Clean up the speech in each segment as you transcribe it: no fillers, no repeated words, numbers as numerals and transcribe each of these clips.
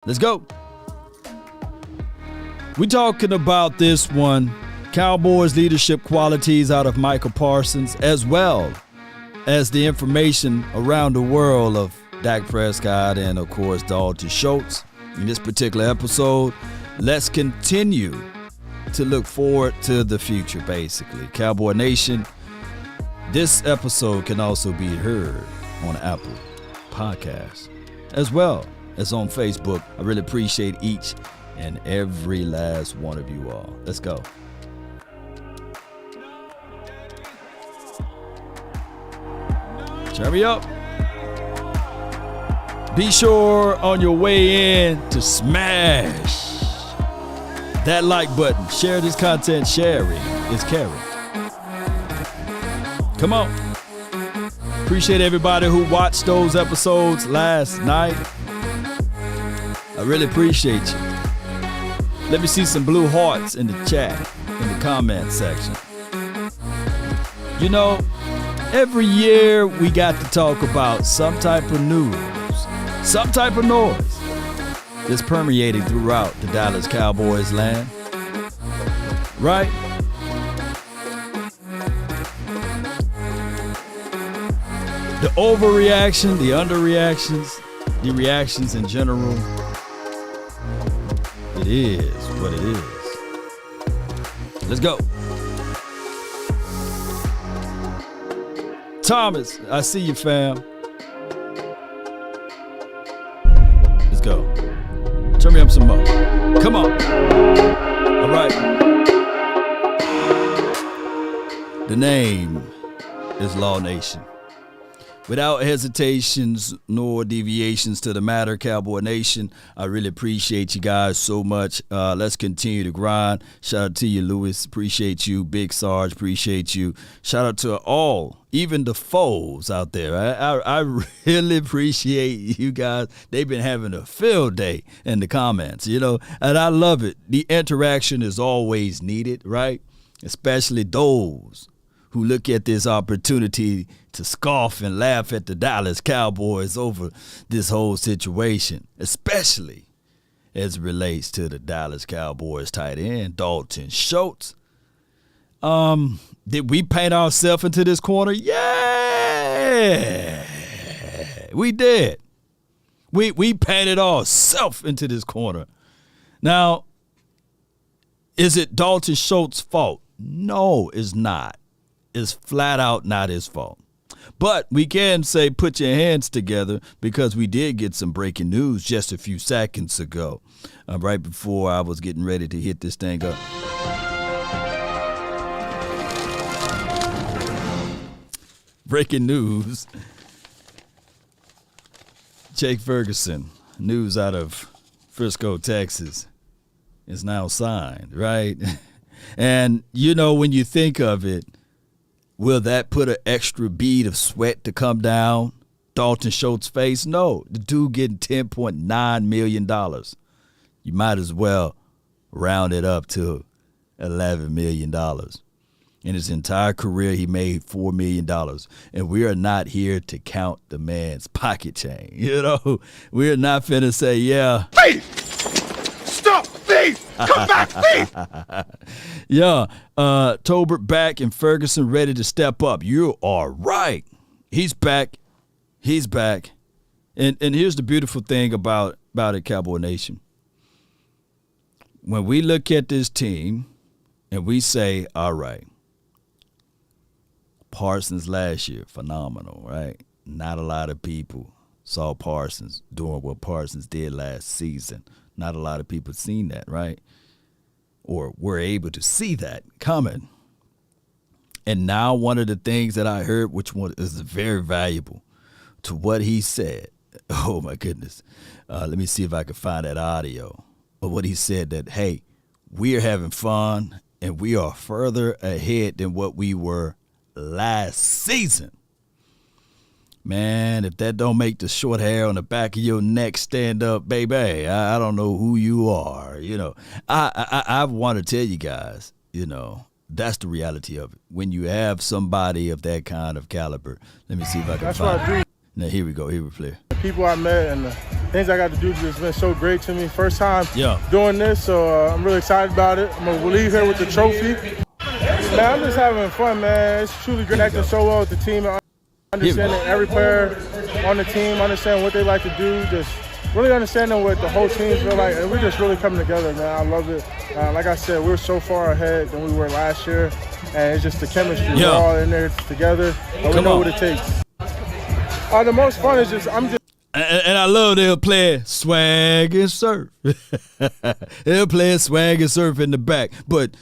Let's go. We talking about this one, Cowboys leadership qualities out of Micah Parsons, as well as the information around the world of Dak Prescott and, of course, Dalton Schultz. In this particular episode, let's continue to look forward to the future, basically. Cowboy Nation, this episode can also be heard on Apple Podcasts, as well as on Facebook. I really appreciate each and every last one of you all. Let's go. Turn me up. Be sure on your way in to smash that like button. Share this content. Sharing is caring. Come on. Appreciate everybody who watched those episodes last night. I really appreciate you. Let me see some blue hearts in the chat, in the comment section. You know, every year we got to talk about some type of news, some type of noise that's permeating throughout the Dallas Cowboys land. Right? The overreaction, the underreactions, the reactions in general. It is what it is. Let's go. Thomas, I see you, fam. Let's go. Turn me up some more. Come on. All right. The name is Law Nation. Without hesitations nor deviations to the matter, Cowboy Nation, I really appreciate you guys so much. Let's continue to grind. Shout out to you, Lewis. Appreciate you. Big Sarge, appreciate you. Shout out to all, even the foes out there. I really appreciate you guys. They've been having a field day in the comments, you know, and I love it. The interaction is always needed, right? Especially those who look at this opportunity to scoff and laugh at the Dallas Cowboys over this whole situation, especially as it relates to the Dallas Cowboys tight end, Dalton Schultz. Did we paint ourselves into this corner? Yeah, we did. We painted ourselves into this corner. Now, is it Dalton Schultz's fault? No, it's not. It's flat out not his fault. But we can say put your hands together because we did get some breaking news just a few seconds ago, right before I was getting ready to hit this thing up. Breaking news. Jake Ferguson, news out of Frisco, Texas, is now signed, right? And, you know, when you think of it, will that put an extra bead of sweat to come down Dalton Schultz's face? No. The dude getting $10.9 million. You might as well round it up to $11 million. In his entire career, he made $4 million. And we are not here to count the man's pocket chain. You know, we are not finna say, yeah. Thief! Stop! Thief! Come back, thief! Yeah, Tolbert back and Ferguson ready to step up. You are right. He's back. He's back. And here's the beautiful thing about it, Cowboy Nation. When we look at this team and we say, all right, Parsons last year, phenomenal, right? Not a lot of people saw Parsons doing what Parsons did last season. Not a lot of people seen that, right? Or were able to see that coming. And now one of the things that I heard, which one is very valuable to what he said. Oh, my goodness. Let me see if I can find that audio. But what he said that, hey, we are having fun and we are further ahead than what we were last season. Man, if that don't make the short hair on the back of your neck stand up, baby, I don't know who you are. You know, I want to tell you guys, you know, that's the reality of it. When you have somebody of that kind of caliber, let me see if I can find it. Now, here we go. Here we play. The people I met and the things I got to do has been so great to me. First time Yeah. doing this, so I'm really excited about it. I'm going to leave here with the trophy. Man, I'm just having fun, man. It's truly great acting so well with the team and understanding every player on the team, understanding what they like to do, just really understanding what the whole team feel like, and we're just really coming together, man. I love it. Like I said, we're so far ahead than we were last year, and it's just the chemistry. Yeah. We're all in there together, and we know what it takes. The most fun is just And I love they'll play swag and surf. They'll play swag and surf in the back. But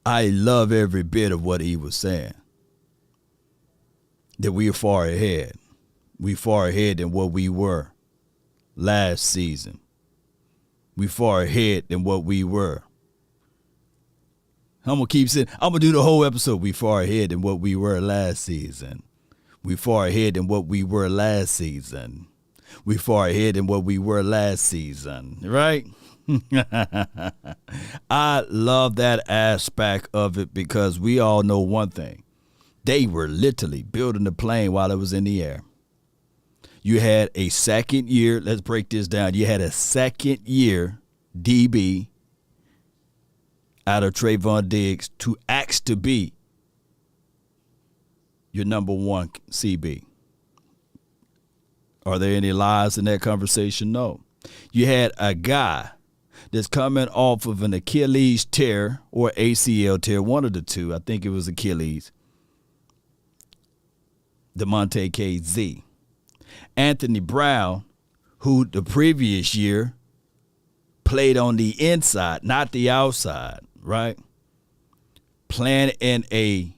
I love every bit of what he was saying. That we are far ahead. We far ahead than what we were last season. We far ahead than what we were. I'm going to keep saying, I'm going to do the whole episode. We far ahead than what we were last season. We far ahead than what we were last season. We far ahead than what we were last season, right? I love that aspect of it because we all know one thing. They were literally building the plane while it was in the air. You had a second year, let's break this down. You had a second year DB out of Trayvon Diggs to ask to be your number one CB. Are there any lies in that conversation? No. You had a guy that's coming off of an Achilles tear or ACL tear, one of the two. I think it was Achilles. DeMonte KZ. Anthony Brown, who the previous year played on the inside, not the outside, right? Playing in a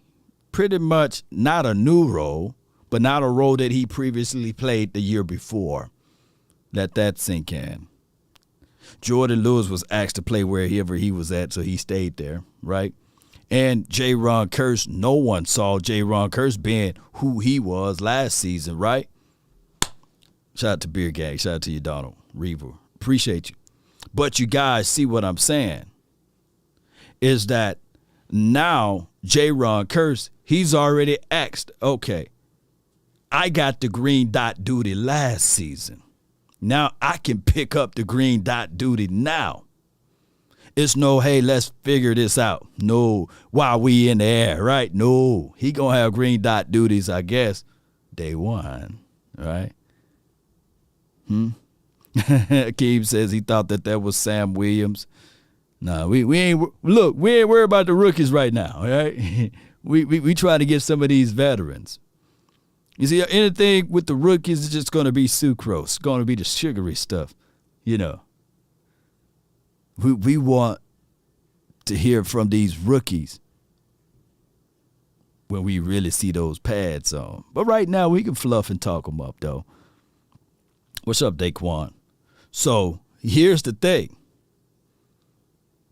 pretty much not a new role, but not a role that he previously played the year before. Let that sink in. Jordan Lewis was asked to play wherever he was at, so he stayed there, right? And J-Ron Kearse, no one saw J-Ron Kearse being who he was last season, right? Shout out to Beer Gang. Shout out to you, Donald Reaver. Appreciate you. But you guys see what I'm saying is that now J-Ron Kearse, he's already asked, okay, I got the green dot duty last season. Now I can pick up the green dot duty now. It's no, hey, let's figure this out. No, while we in the air, right? No, he gonna have green dot duties, I guess, day one, right? Keem says he thought that was Sam Williams. No, we ain't worried about the rookies right now, all right? we try to get some of these veterans. You see, anything with the rookies is just going to be sucrose, going to be the sugary stuff, you know. We want to hear from these rookies when we really see those pads on. But right now, we can fluff and talk them up, though. What's up, Daquan? So here's the thing.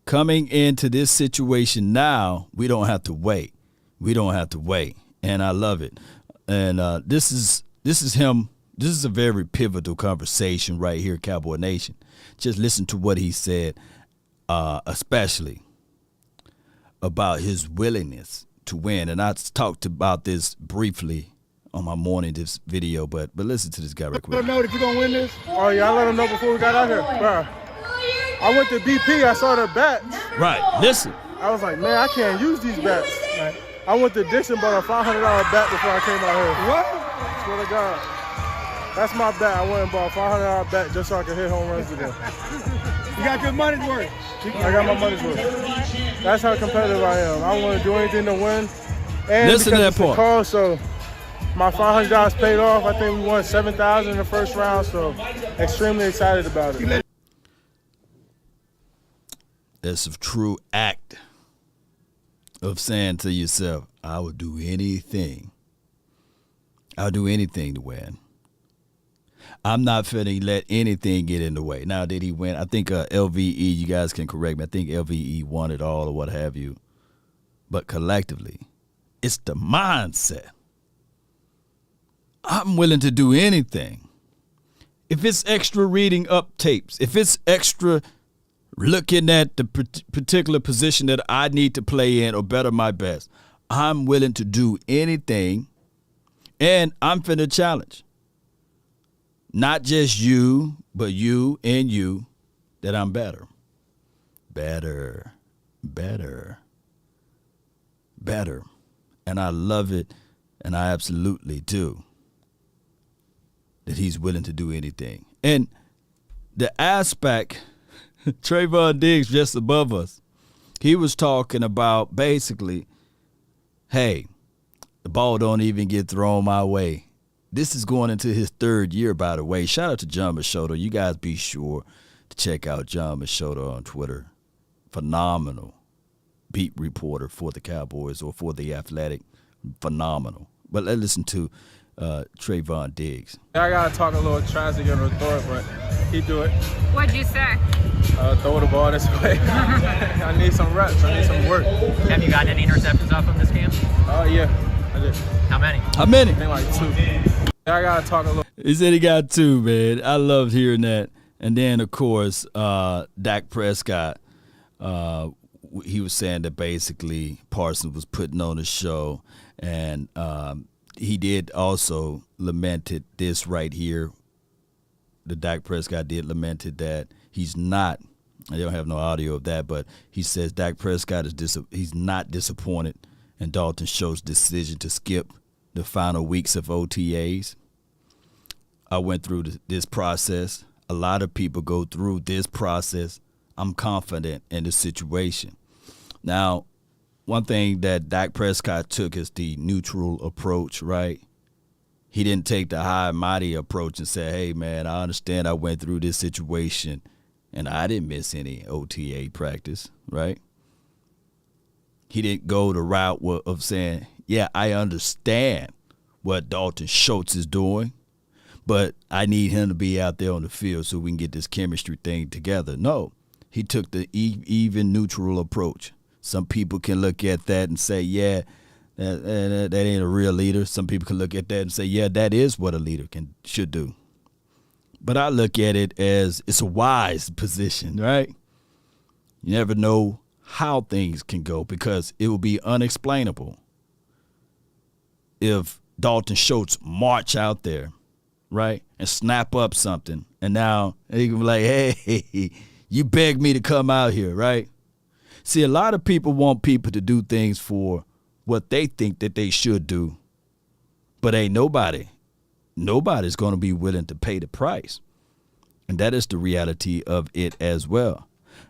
Coming into this situation now, we don't have to wait. We don't have to wait, and I love it. And this is him. This is a very pivotal conversation right here, Cowboy Nation. Just listen to what he said, especially about his willingness to win. And I talked about this briefly on my morning this video, but listen to this guy real quick. Let him know that you're gonna win this. Oh yeah, I let him know before we got out here, bro. I went to BP. I saw the bats. Right. Listen. I was like, man, I can't use these bats. Like, I went to Dixon, bought a $500 bat before I came out here. What? I swear to God. That's my bat. I went and bought a $500 bat just so I could hit home runs today. You got your money's worth. I got my money's worth. That's how competitive I am. I want to do anything to win. And listen to that part. Call, so my $500 paid off. I think we won $7,000 in the first round, so extremely excited about it. That's a true act of saying to yourself, I would do anything. I'll do anything to win. I'm not finna let anything get in the way. Now, did he win? I think LVE, you guys can correct me. I think LVE won it all or what have you. But collectively, it's the mindset. I'm willing to do anything. If it's extra reading up tapes, if it's extra looking at the particular position that I need to play in or better my best, I'm willing to do anything, and I'm finna challenge. not just you, but you and you, that I'm better. Better. And I love it, and I absolutely do, that he's willing to do anything. And the aspect, Trayvon Diggs just above us, he was talking about basically, hey, the ball don't even get thrown my way. This is going into his third year, by the way. Shout out to John Machota. You guys be sure to check out John Machota on Twitter. Phenomenal beat reporter for the Cowboys or for The Athletic. Phenomenal. But let's listen to Trayvon Diggs. I got to talk a little trash to get a throw, but he do it. What'd you say? Throw the ball this way. I need some reps. I need some work. Have you gotten any interceptions off of this game? Yeah, I did. How many? I think like 2. I got to talk a little. He said he got 2, man. I loved hearing that. And then, of course, Dak Prescott, he was saying that basically Parsons was putting on a show, and he did also lamented this right here. The Dak Prescott did lamented that he's not. I don't have no audio of that, but he says Dak Prescott he's not disappointed in Dalton Schultz's decision to skip the final weeks of OTAs. I went through this process. A lot of people go through this process. I'm confident in the situation. Now, one thing that Dak Prescott took is the neutral approach, right? He didn't take the high and mighty approach and say, hey, man, I understand I went through this situation and I didn't miss any OTA practice, right? He didn't go the route of saying, yeah, I understand what Dalton Schultz is doing, but I need him to be out there on the field so we can get this chemistry thing together. No, he took the even neutral approach. Some people can look at that and say, yeah, that ain't a real leader. Some people can look at that and say, yeah, that is what a leader should do. But I look at it as it's a wise position, right? You never know how things can go because it will be unexplainable if Dalton Schultz march out there, right, and snap up something, and now he can be like, hey, you begged me to come out here, right? See, a lot of people want people to do things for what they think that they should do, but ain't nobody's going to be willing to pay the price. And that is the reality of it as well.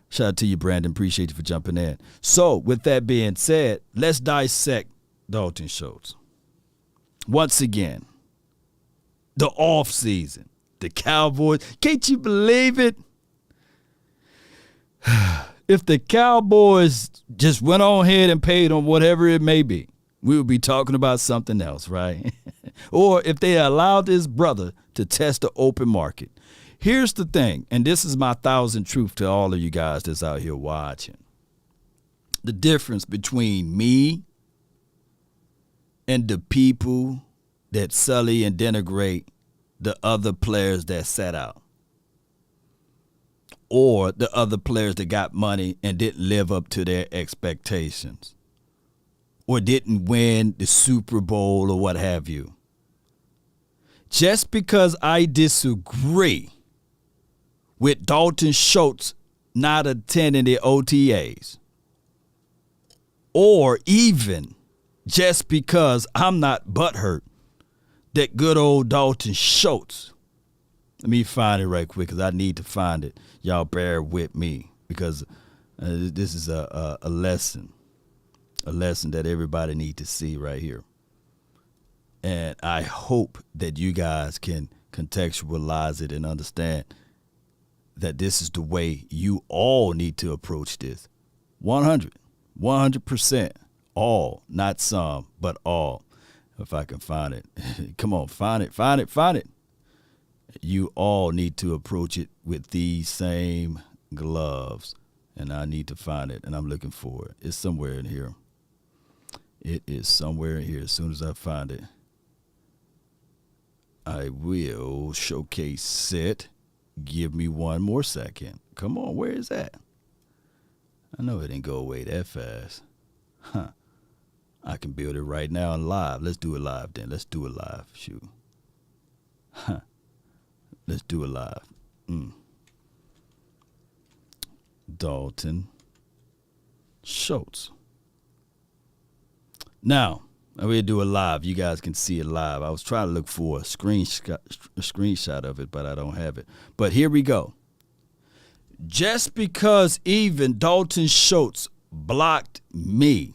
Shout out to you, Brandon. Appreciate you for jumping in. So, with that being said, let's dissect Dalton Schultz. Once again, the offseason, the Cowboys. Can't you believe it? If the Cowboys just went on ahead and paid on whatever it may be, we would be talking about something else, right? Or if they allowed his brother to test the open market. Here's the thing, and this is my 1,000 truth to all of you guys that's out here watching. The difference between me and the people that sully and denigrate the other players that sat out, or the other players that got money and didn't live up to their expectations, or didn't win the Super Bowl or what have you. Just because I disagree with Dalton Schultz not attending the OTAs, or even just because I'm not butthurt that good old Dalton Schultz. Let me find it right quick because I need to find it. Y'all bear with me because this is a lesson that everybody needs to see right here. And I hope that you guys can contextualize it and understand that this is the way you all need to approach this. 100%. All, not some, but all. If I can find it. Come on, find it. You all need to approach it with these same gloves. And I need to find it, and I'm looking for it. It's somewhere in here. It is somewhere in here. As soon as I find it, I will showcase it. Give me one more second. Come on, where is that? I know it didn't go away that fast. Huh. I can build it right now and live. Let's do it live then. Let's do it live. Shoot. Huh. Let's do it live. Dalton Schultz. Now, we'll do it live. You guys can see it live. I was trying to look for a screenshot of it, but I don't have it. But here we go. Just because even Dalton Schultz blocked me,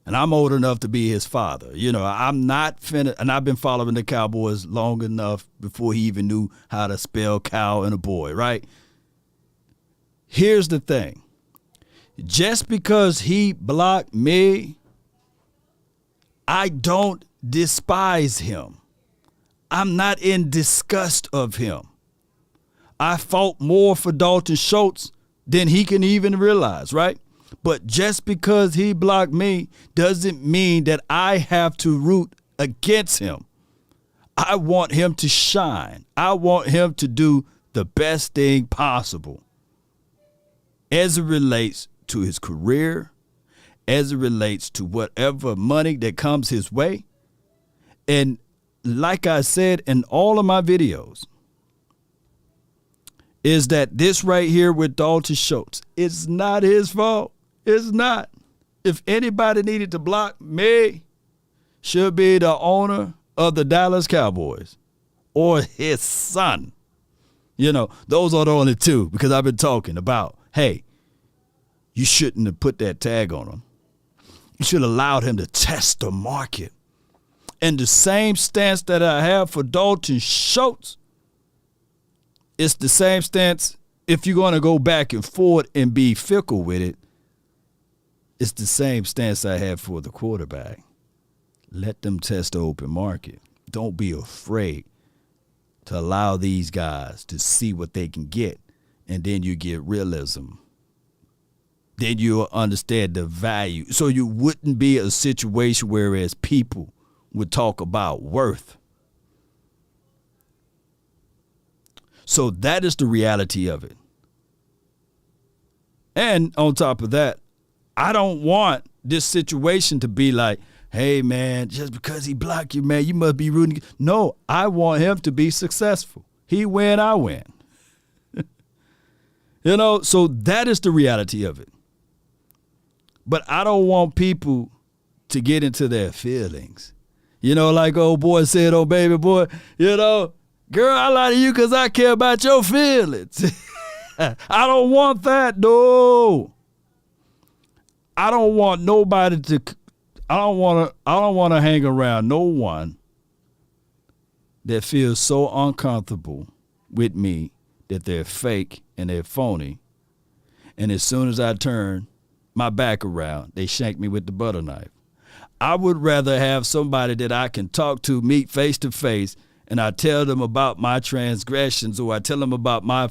and I'm old enough to be his father. I'm not finna, and I've been following the Cowboys long enough before he even knew how to spell cow and a boy, right? Here's the thing. Just because he blocked me, I don't despise him. I'm not in disgust of him. I fought more for Dalton Schultz than he can even realize, right? But just because he blocked me doesn't mean that I have to root against him. I want him to shine. I want him to do the best thing possible as it relates to his career, as it relates to whatever money that comes his way. And like I said in all of my videos, is that this right here with Dalton Schultz, it's not his fault. It's not. If anybody needed to block me, should be the owner of the Dallas Cowboys or his son. Those are the only two, because I've been talking about, hey, you shouldn't have put that tag on him. You should have allowed him to test the market. And the same stance that I have for Dalton Schultz, it's the same stance if you're going to go back and forth and be fickle with it. It's the same stance I have for the quarterback. Let them test the open market. Don't be afraid to allow these guys to see what they can get, and then you get realism. Then you'll understand the value. So you wouldn't be a situation whereas people would talk about worth. So that is the reality of it. And on top of that, I don't want this situation to be like, hey, man, just because he blocked you, man, you must be rooting. No, I want him to be successful. He win, I win. So that is the reality of it. But I don't want people to get into their feelings. Like old boy said, oh, baby boy, girl, I lie to you because I care about your feelings. I don't want that, no. I don't want nobody to, I don't want to hang around no one that feels so uncomfortable with me that they're fake and they're phony. And as soon as I turn my back around, they shank me with the butter knife. I would rather have somebody that I can talk to, meet face to face, and I tell them about my transgressions, or I tell them about my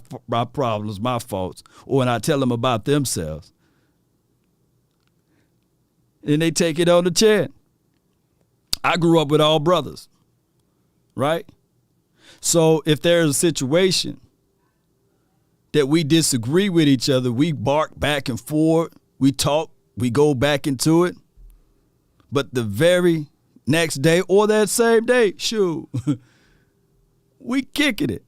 problems, my faults, or when I tell them about themselves. And they take it on the chin. I grew up with all brothers, right? So if there's a situation that we disagree with each other, we bark back and forth, we talk, we go back into it. But the very next day or that same day, shoot, we kicking it.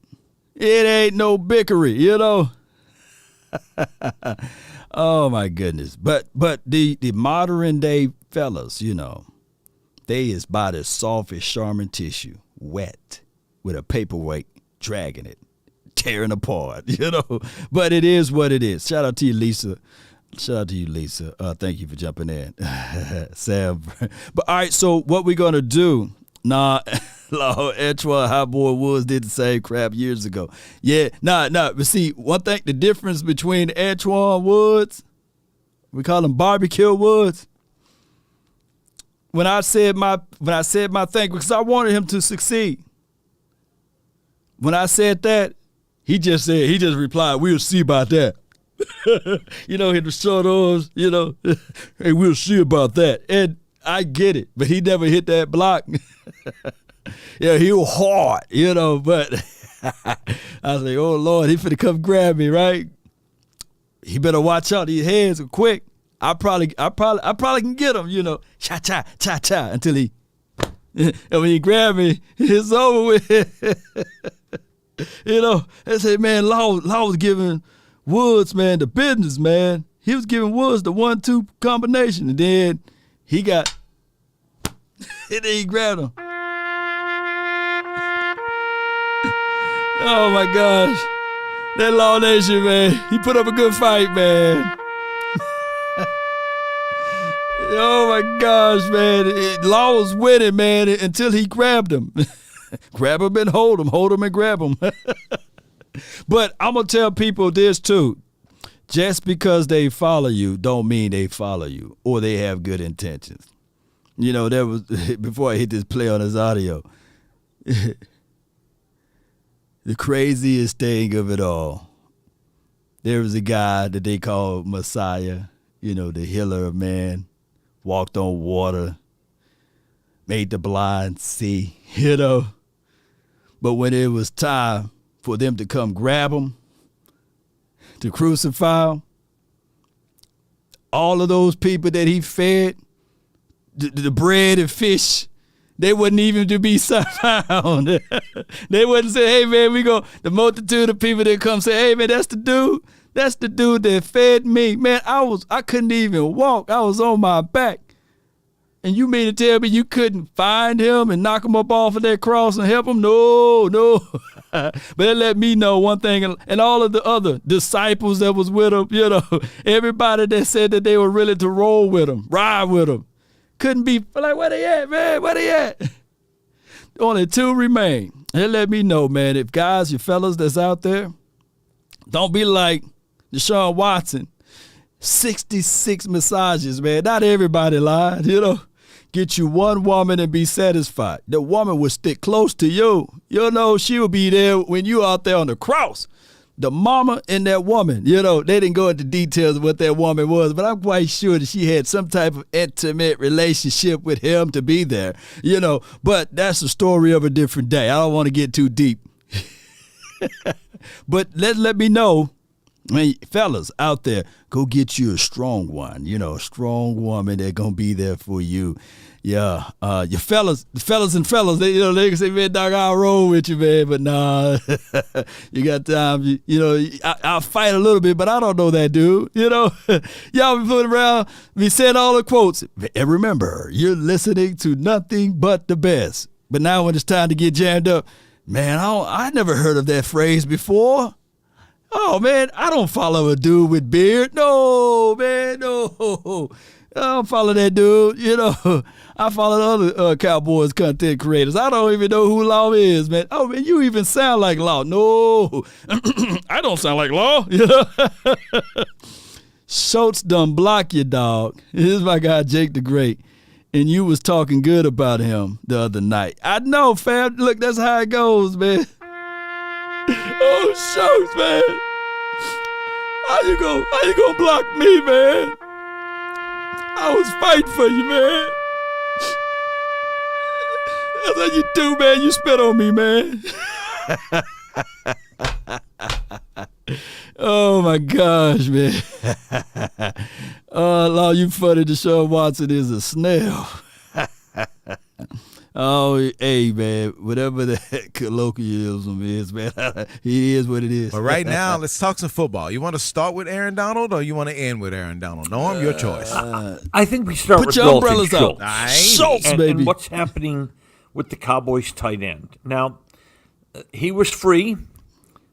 It ain't no bickery, Oh my goodness. But the modern day fellas, they is about as soft as Charmin tissue, wet, with a paperweight dragging it, tearing apart, But it is what it is. Shout out to you, Lisa. Thank you for jumping in. Sam. But all right, so what we're gonna do, Antoine Highboy Woods did the same crap years ago. Yeah, but see, one thing, the difference between Antoine Woods, we call him Barbecue Woods. When I said my thing, because I wanted him to succeed. When I said that, he just replied, "We'll see about that." Hit the short arms, hey, we'll see about that. And I get it, but he never hit that block. Yeah, he was hard, but I was like, oh Lord, he finna come grab me, right? He better watch out. These hands are quick. I probably can get him, cha until he, and when he grab me, it's over with. You know, they say, man, Law was giving Woods, man, the business, man. He was giving Woods the 1-2 combination, and then he got, and then he grabbed him. Oh my gosh, that Law Nation, man, he put up a good fight, man. Oh my gosh, man, Law was winning, man, until he grabbed him. Grab him and hold him and grab him. But I'm going to tell people this too. Just because they follow you don't mean they follow you or they have good intentions. You know, there was, before I hit this play on this audio, the craziest thing of it all, there was a guy that they called Messiah, you know, the healer of man, walked on water, made the blind see, you know. But when it was time for them to come grab him, to crucify him, all of those people that he fed, the bread and fish, they wouldn't even to be found. They wouldn't say, hey, man, the multitude of people that come say, hey, man, that's the dude that fed me. Man, I couldn't even walk. I was on my back. And you mean to tell me you couldn't find him and knock him up off of that cross and help him? No. But it let me know one thing, and all of the other disciples that was with him, you know, everybody that said that they were ready to roll with him, ride with him, couldn't be like, where they at, man? Where they at? Only 2 remain. It let me know, man, if guys, you fellas that's out there, don't be like Deshaun Watson, 66 massages, man. Not everybody lied, you know. Get you one woman and be satisfied. The woman will stick close to you. You know, she will be there when you out there on the cross. The mama and that woman, you know, they didn't go into details of what that woman was, but I'm quite sure that she had some type of intimate relationship with him to be there, you know. But that's the story of a different day. I don't want to get too deep. But let me know. I mean, fellas out there, go get you a strong one, you know, a strong woman that's going to be there for you. Yeah, your fellas, they, you know, they can say, man, dog, I'll roll with you, man, but nah, you got time, you know, I'll fight a little bit, but I don't know that dude, you know. Y'all be putting around, be saying all the quotes, and remember, you're listening to nothing but the best. But now when it's time to get jammed up, man, I never heard of that phrase before. Oh, man, I don't follow a dude with beard. No, man, no. I don't follow that dude. You know, I follow the other Cowboys content creators. I don't even know who Law is, man. Oh, man, you even sound like Law. No, I don't sound like Law. You know? Schultz done block you, dog. Here's my guy, Jake the Great. And you was talking good about him the other night. I know, fam. Look, that's how it goes, man. Oh, Schultz, man. How you gonna block me, man? I was fighting for you, man. That's how you do, man. You spit on me, man. Oh, my gosh, man. Law, you funny. Deshaun Watson is a snail. Oh, hey, man, whatever that colloquialism is, man, it is what it is. But right now, let's talk some football. You want to start with Aaron Donald or you want to end with Aaron Donald? Norm, your choice. I think we start with Dalton umbrellas Schultz. out. Schultz, baby. And what's happening with the Cowboys tight end. Now, he was free.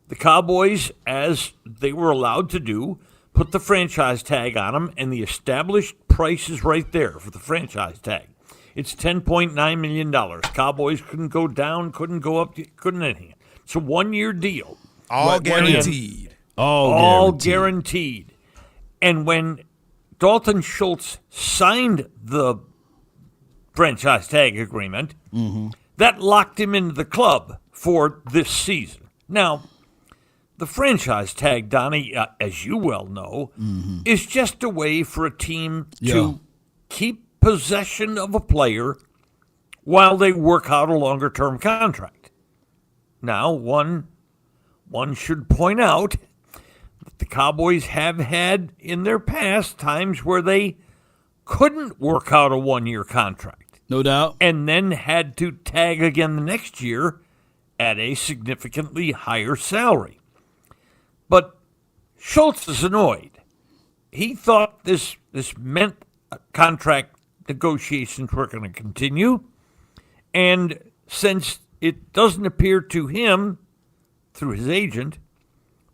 The Cowboys, as they were allowed to do, put the franchise tag on him, and the established price is right there for the franchise tag. It's $10.9 million. Cowboys couldn't go down, couldn't go up, couldn't anything. It's a 1-year deal. All guaranteed. All guaranteed. And when Dalton Schultz signed the franchise tag agreement, that locked him into the club for this season. Now, the franchise tag, Donnie, as you well know, is just a way for a team to keep possession of a player while they work out a longer-term contract. Now, one should point out that the Cowboys have had in their past times where they couldn't work out a 1-year contract. No doubt. And then had to tag again the next year at a significantly higher salary. But Schultz is annoyed. He thought this meant contract negotiations were going to continue, and since it doesn't appear to him, through his agent,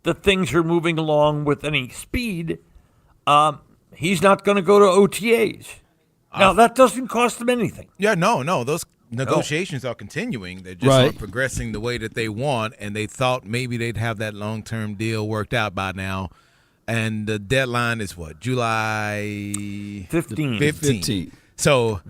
that things are moving along with any speed, he's not going to go to OTAs. Now, that doesn't cost him anything. Yeah, no. Those negotiations are continuing. They're just not progressing the way that they want, and they thought maybe they'd have that long-term deal worked out by now. And the deadline is what? July 15. So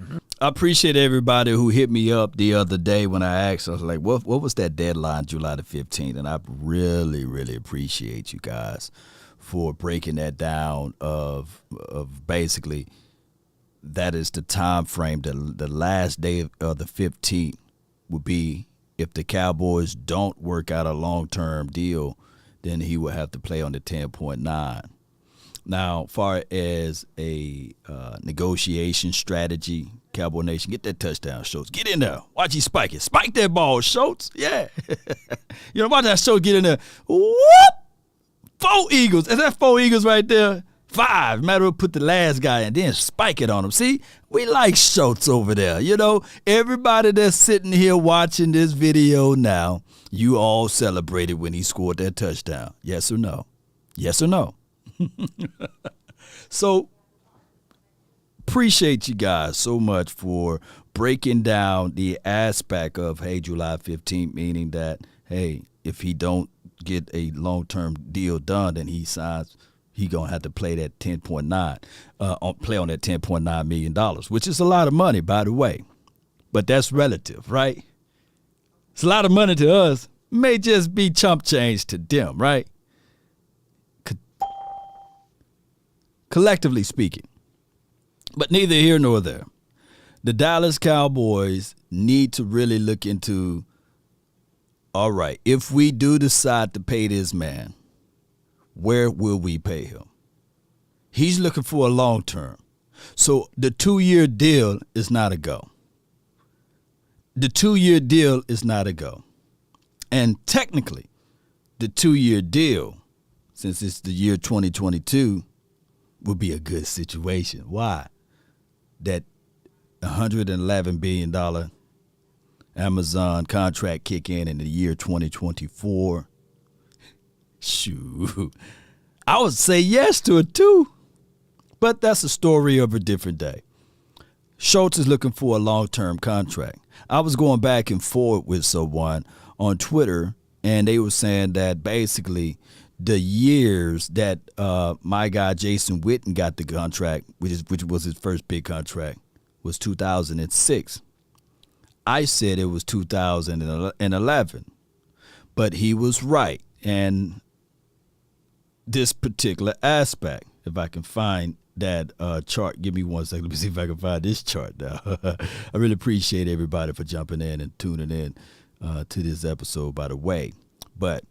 I appreciate everybody who hit me up the other day when I asked. I was like, what was that deadline, July the 15th? And I really, really appreciate you guys for breaking that down of basically that is the time frame. The last day of the 15th would be if the Cowboys don't work out a long-term deal, then he will have to play on the 10.9. Now, far as a negotiation strategy, Cowboy Nation, get that touchdown, Schultz. Get in there. Watch you spike it. Spike that ball, Schultz. Yeah. Watch that Schultz get in there. Whoop! 4 Eagles. Is that 4 Eagles right there? 5. Matter of put the last guy in, then spike it on him. See, we like Schultz over there. Everybody that's sitting here watching this video now, you all celebrated when he scored that touchdown. Yes or no? Yes or no? So, appreciate you guys so much for breaking down the aspect of, hey, July 15th, meaning that, hey, if he don't get a long-term deal done, then he signs, he going to have to play that 10.9, play on that $10.9 million, which is a lot of money, by the way. But that's relative, right? It's a lot of money to us. May just be chump change to them, right? Collectively speaking. But neither here nor there. The Dallas Cowboys need to really look into, all right, if we do decide to pay this man, where will we pay him? He's looking for a long term. So the 2-year deal is not a go. The 2-year deal is not a go. And technically, the 2-year deal, since it's the year 2022, would be a good situation. Why? That $111 billion Amazon contract kick in the year 2024. Shoot. I would say yes to it too. But that's a story of a different day. Schultz is looking for a long-term contract. I was going back and forth with someone on Twitter, and they were saying that basically the years that my guy Jason Whitton got the contract, which was his first big contract, was 2006. I said it was 2011, but he was right. And this particular aspect, if I can find that chart, give me 1 second. Let me see if I can find this chart now. I really appreciate everybody for jumping in and tuning in to this episode, by the way. But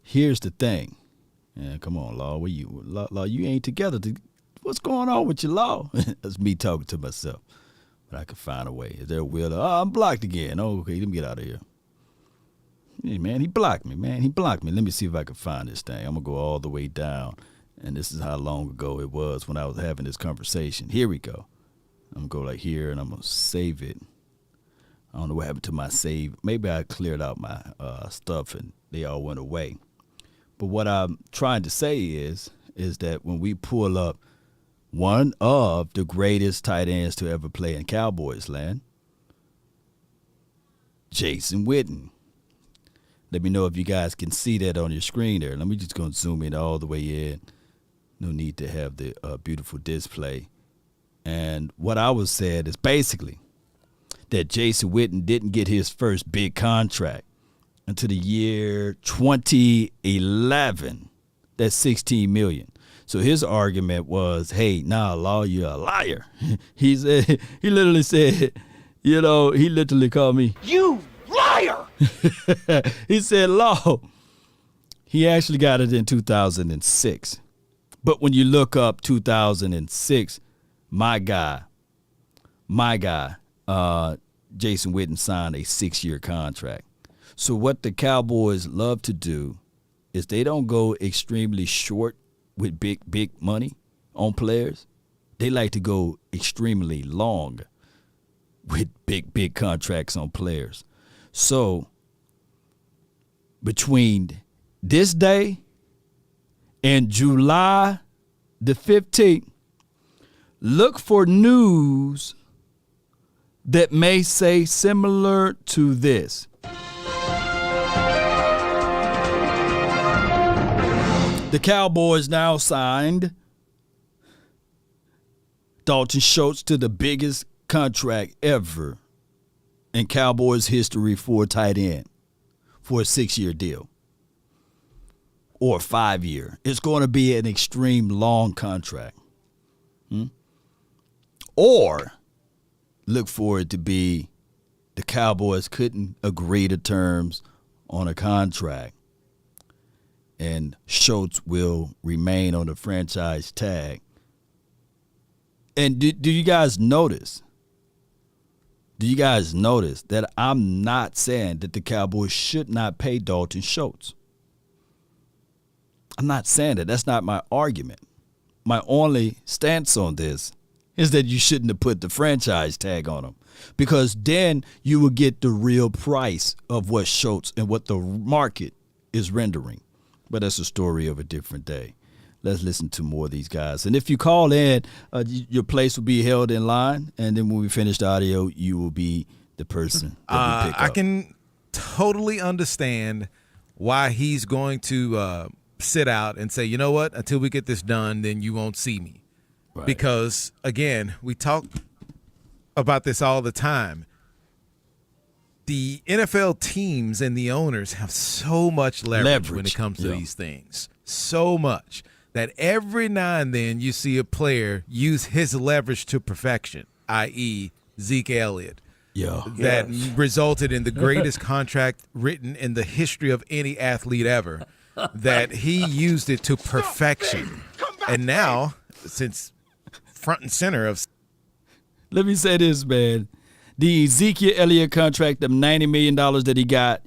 here's the thing. Yeah, come on, Law. Where you? Law, you ain't together. What's going on with your Law? That's me talking to myself. But I can find a way. Is there a will? Oh, I'm blocked again. Oh, okay, let me get out of here. Hey, man, he blocked me, man. He blocked me. Let me see if I can find this thing. I'm going to go all the way down. And this is how long ago it was when I was having this conversation. Here we go. I'm going to go like here, and I'm going to save it. I don't know what happened to my save. Maybe I cleared out my stuff, and they all went away. But what I'm trying to say is that when we pull up one of the greatest tight ends to ever play in Cowboys land, Jason Whitton. Let me know if you guys can see that on your screen there. Let me just go and zoom in all the way in. No need to have the beautiful display. And what I was saying is basically that Jason Whitton didn't get his first big contract until the year 2011. That's $16 million. So his argument was, hey, nah, Law, you're a liar. He literally said, he literally called me, you liar. He said, Law, he actually got it in 2006. But when you look up 2006, my guy, Jason Whitton signed a 6-year contract. So what the Cowboys love to do is they don't go extremely short with big money on players. They like to go extremely long with big contracts on players. So between this day and July the 15th, look for news that may say similar to this. The Cowboys now signed Dalton Schultz to the biggest contract ever in Cowboys history for a tight end for a 6-year deal or 5-year. It's going to be an extreme long contract. Or look for it to be the Cowboys couldn't agree to terms on a contract and Schultz will remain on the franchise tag. And do you guys notice? Do you guys notice that I'm not saying that the Cowboys should not pay Dalton Schultz? I'm not saying that. That's not my argument. My only stance on this is that you shouldn't have put the franchise tag on him, because then you will get the real price of what Schultz and what the market is rendering. But that's a story of a different day. Let's listen to more of these guys. And if you call in, your place will be held in line. And then when we finish the audio, you will be the person that we pick up. I can totally understand why he's going to sit out and say, you know what, until we get this done, then you won't see me. Right. Because, again, we talk about this all the time. The NFL teams and the owners have so much leverage when it comes to these things. So much that every now and then you see a player use his leverage to perfection, i.e. Zeke Elliott. That resulted in the greatest contract written in the history of any athlete ever, that he used it to perfection. And now, since front and center of... Let me say this, man. The Ezekiel Elliott contract of $90 million that he got,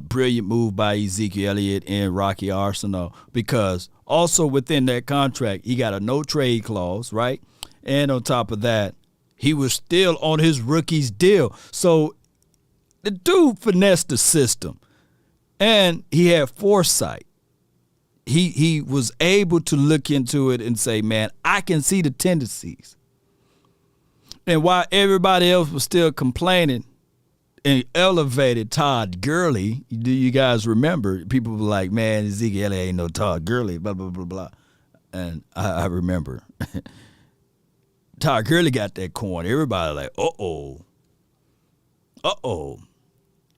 brilliant move by Ezekiel Elliott and Rocky Arsenal, because also within that contract, he got a no-trade clause, right? And on top of that, he was still on his rookie's deal. So the dude finessed the system, and he had foresight. He was able to look into it and say, man, I can see the tendencies. And while everybody else was still complaining and elevated Todd Gurley, do you guys remember? People were like, man, Ezekiel Elliott ain't no Todd Gurley, blah, blah, blah, blah. And I remember. Todd Gurley got that coin. Everybody like, uh-oh.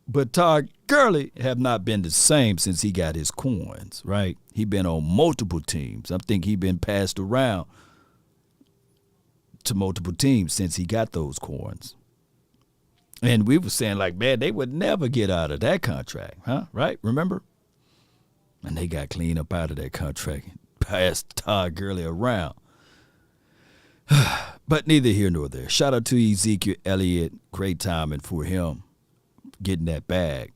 But Todd Gurley have not been the same since he got his coins, right? He been on multiple teams. I think he been passed around to multiple teams since he got those coins. And we were saying, like, man, they would never get out of that contract, huh? Right? Remember? And they got clean up out of that contract and passed Todd Gurley around. But neither here nor there. Shout out to Ezekiel Elliott. Great timing for him getting that bag.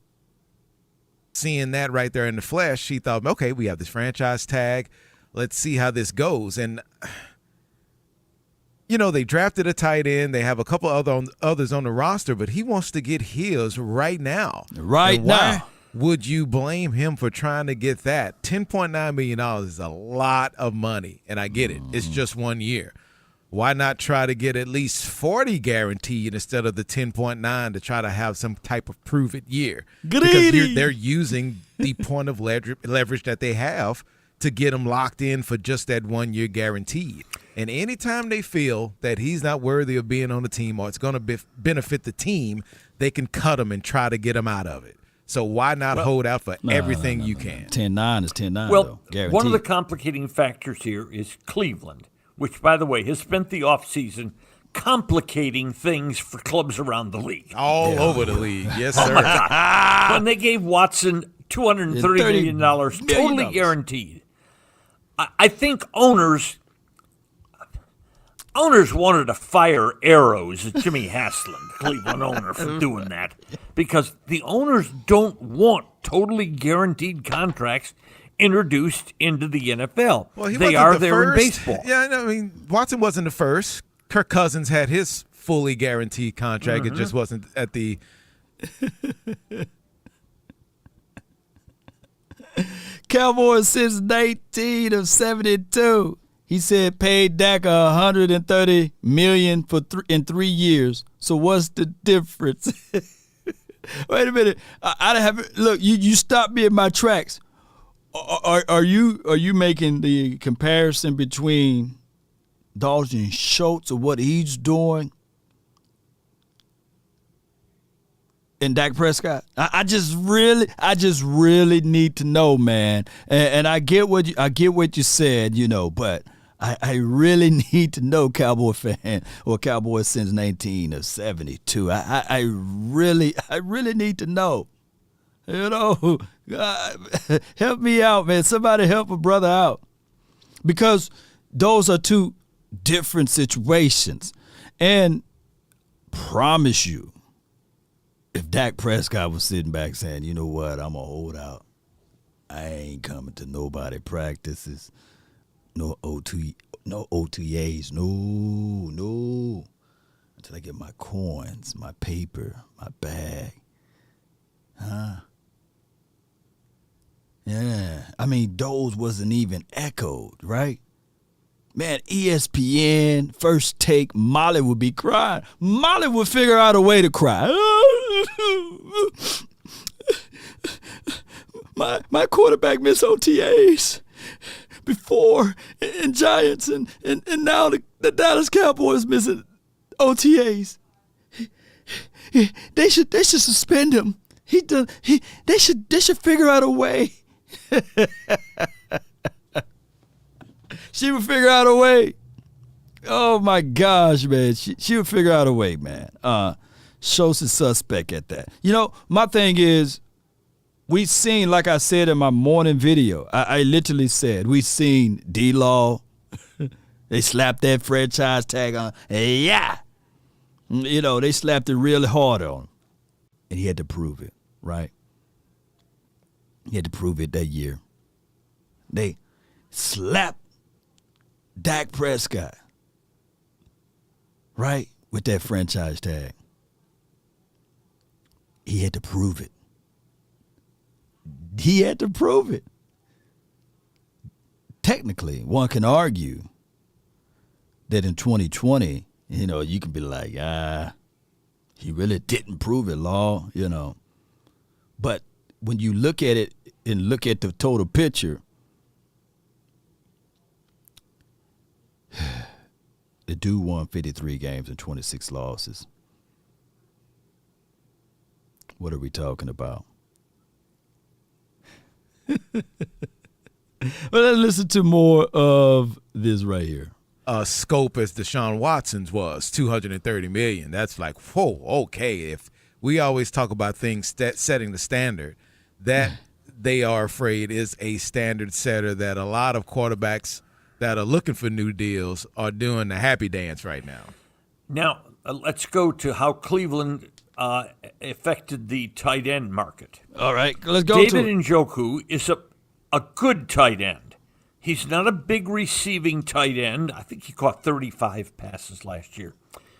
Seeing that right there in the flesh, he thought, okay, we have this franchise tag. Let's see how this goes. And they drafted a tight end. They have a couple others on the roster, but he wants to get his right now. Right now. Would you blame him for trying to get that? $10.9 million is a lot of money, and I get it. It's just 1 year. Why not try to get at least 40 guaranteed instead of the 10.9 to try to have some type of prove-it year? Greedy. Because they're using the point of leverage that they have to get him locked in for just that 1 year guaranteed. And anytime they feel that he's not worthy of being on the team or it's going to benefit the team, they can cut him and try to get him out of it. So why not hold out for everything you can? 10-9 is 10-9, well, though. One of the complicating factors here is Cleveland, which, by the way, has spent the offseason complicating things for clubs around the league. All over the league. Yes, sir. Oh, my God. When they gave Watson $230 million, totally guaranteed. I think owners Owners wanted to fire arrows at Jimmy Haslam, the Cleveland owner, for doing that, because the owners don't want totally guaranteed contracts introduced into the NFL. Well, they are there in baseball. Yeah, I mean, Watson wasn't the first. Kirk Cousins had his fully guaranteed contract. It just wasn't at the. Cowboys since 1972. He said paid Dak $130 million in 3 years. So what's the difference? Wait a minute. I have look. You stopped me in my tracks. Are you making the comparison between Dalton Schultz or what he's doing and Dak Prescott? I just really need to know, man. And I get what you said, but I really need to know, Cowboy fan or Cowboys since 1972. I really need to know. Help me out, man. Somebody help a brother out, because those are two different situations. And promise you, if Dak Prescott was sitting back saying, you know what, I'm going to hold out. I ain't coming to nobody practices, no OTAs, no, until I get my coins, my paper, my bag. Huh? Yeah. I mean, those wasn't even echoed, right? Man, ESPN, First Take, Molly would be crying. Molly would figure out a way to cry. My quarterback missed OTAs before in Giants, and now the Dallas Cowboys missing OTAs. They should suspend him. They should figure out a way. She would figure out a way. Oh my gosh, man. She would figure out a way, man. Schultz is suspect at that. My thing is, we seen, like I said in my morning video, I literally said, we seen D-Law. They slapped that franchise tag on. Yeah. They slapped it really hard on him. And he had to prove it, right? He had to prove it that year. They slapped Dak Prescott, right, with that franchise tag. He had to prove it. He had to prove it. Technically, one can argue that in 2020, you can be like, he really didn't prove it, Law, But when you look at it and look at the total picture, the dude won 53 games and 26 losses. What are we talking about? Well, let's listen to more of this right here. Scope as Deshaun Watson's was $230 million. That's like, whoa, okay. If we always talk about things setting the standard, that they are afraid is a standard setter that a lot of quarterbacks that are looking for new deals are doing the happy dance right now. Now, let's go to how Cleveland affected the tight end market. All right, let's go David Njoku is a good tight end. He's not a big receiving tight end. I think he caught 35 passes last year.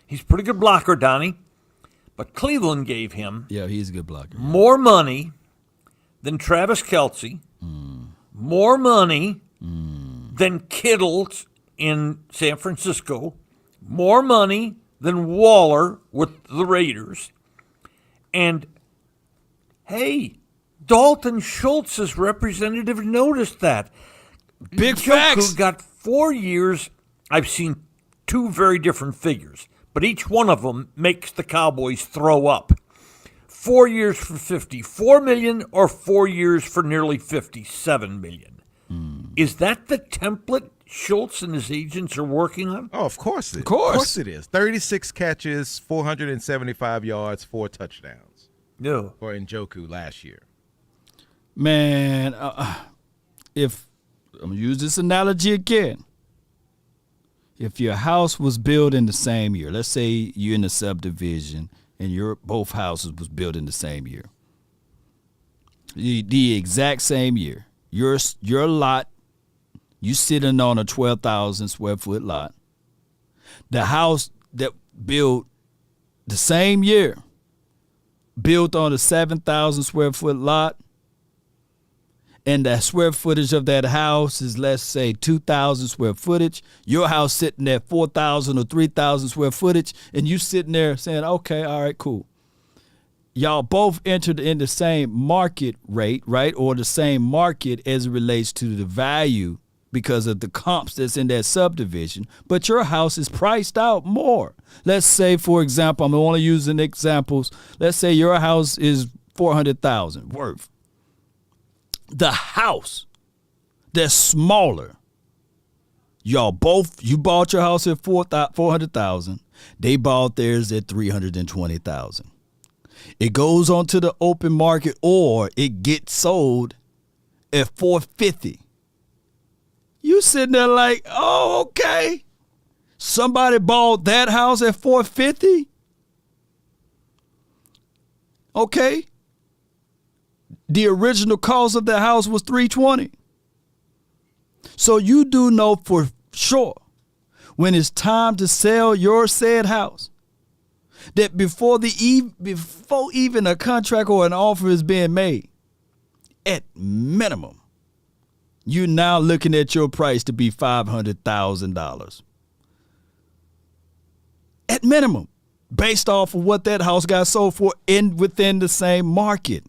He's a pretty good blocker, Donnie. But Cleveland gave him he's a good blocker. More money than Travis Kelce, more money than Kittle in San Francisco, more money than Waller with the Raiders. And, hey, Dalton Schultz's representative noticed that. Big facts. Njoku got 4 years. I've seen two very different figures, but each one of them makes the Cowboys throw up. 4 years for $54 million or 4 years for nearly $57 million. Is that the template Schultz and his agents are working on? Oh, of course it is. Of course it is. 36 catches, 475 yards, 4 touchdowns. No. For Njoku last year. Man, if I'm going to use this analogy again. if your house was built in the same year, let's say you're in a subdivision and your both houses was built in the same year, the exact same year, your lot, you sitting on a 12,000 square foot lot. The house that built the same year, built on a 7,000 square foot lot, and the square footage of that house is, let's say, 2,000 square footage. Your house sitting at 4,000 or 3,000 square footage, and you sitting there saying, okay, all right, cool. Y'all both entered in the same market rate, right, or the same market as it relates to the value because of the comps that's in that subdivision, but your house is priced out more. Let's say, for example, I'm only using examples. Let's say your house is $400,000 worth. The house that's smaller, you bought your house at $400,000. They bought theirs at $320,000. It goes onto the open market, or it gets sold at $450,000. You sitting there like, oh, okay. Somebody bought that house at $450,000. Okay. The original cost of the house was $320,000. So you do know for sure when it's time to sell your said house that before even a contract or an offer is being made, at minimum, you're now looking at your price to be $500,000. At minimum, based off of what that house got sold for within the same market.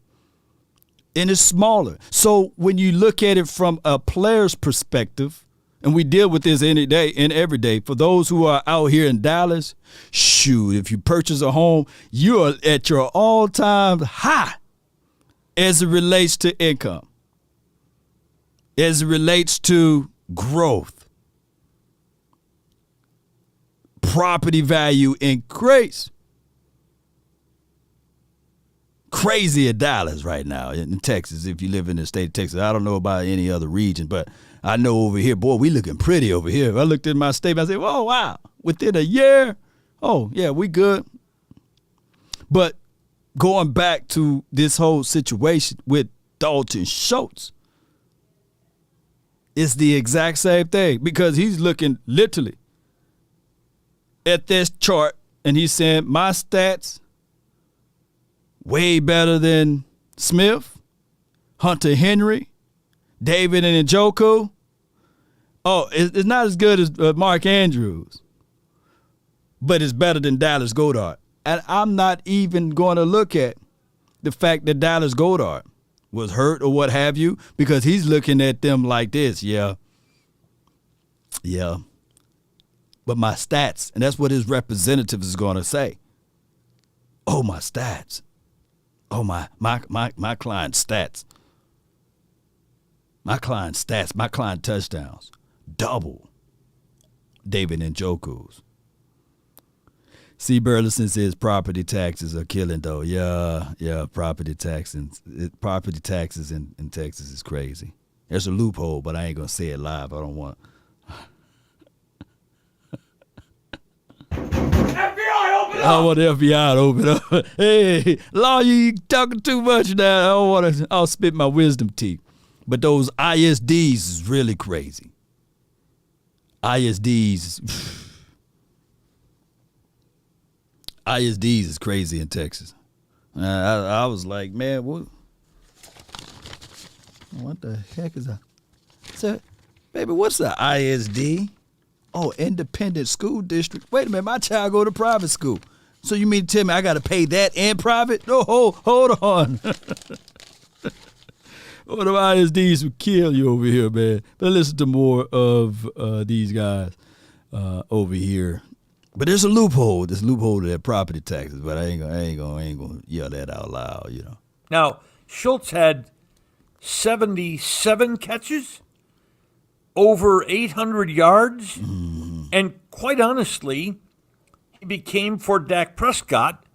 And it's smaller. So when you look at it from a player's perspective, and we deal with this any day and every day, for those who are out here in Dallas, shoot, if you purchase a home, you're at your all-time high as it relates to income, as it relates to growth, property value increase. Crazy at Dallas right now in Texas. If you live in the state of Texas, I don't know about any other region, but I know over here, boy, we looking pretty over here. If I looked at my state, I said, oh, wow, within a year, oh, yeah, we good. But going back to this whole situation with Dalton Schultz, it's the exact same thing, because he's looking literally at this chart and he's saying my stats way better than Smith, Hunter Henry, David and Njoku. Oh, it's not as good as Mark Andrews, but it's better than Dallas Goedert. And I'm not even going to look at the fact that Dallas Goedert was hurt or what have you, because he's looking at them like this. Yeah. But my stats, and that's what his representative is going to say. Oh, my stats. Oh, my client's stats. My client's stats, my client touchdowns, double David Njoku's. C. Burleson says property taxes are killing, though. Yeah, property taxes in Texas is crazy. There's a loophole, but I ain't going to say it live. I don't want. FBI, open up! I want the FBI to open up. Hey, Law, you talking too much now. I don't want to. I'll spit my wisdom teeth. But those ISDs is really crazy. ISDs is crazy in Texas. I was like, man, what the heck is that? So, baby, what's the ISD? Oh, independent school district. Wait a minute, my child go to private school. So you mean to tell me I got to pay that and private? No, hold on. Oh, the ISDs will kill you over here, man. But listen to more of these guys over here. But there's a loophole. There's a loophole to that property taxes, but I ain't gonna yell that out loud, you know. Now, Schultz had 77 catches, over 800 yards, and quite honestly, he became for Dak Prescott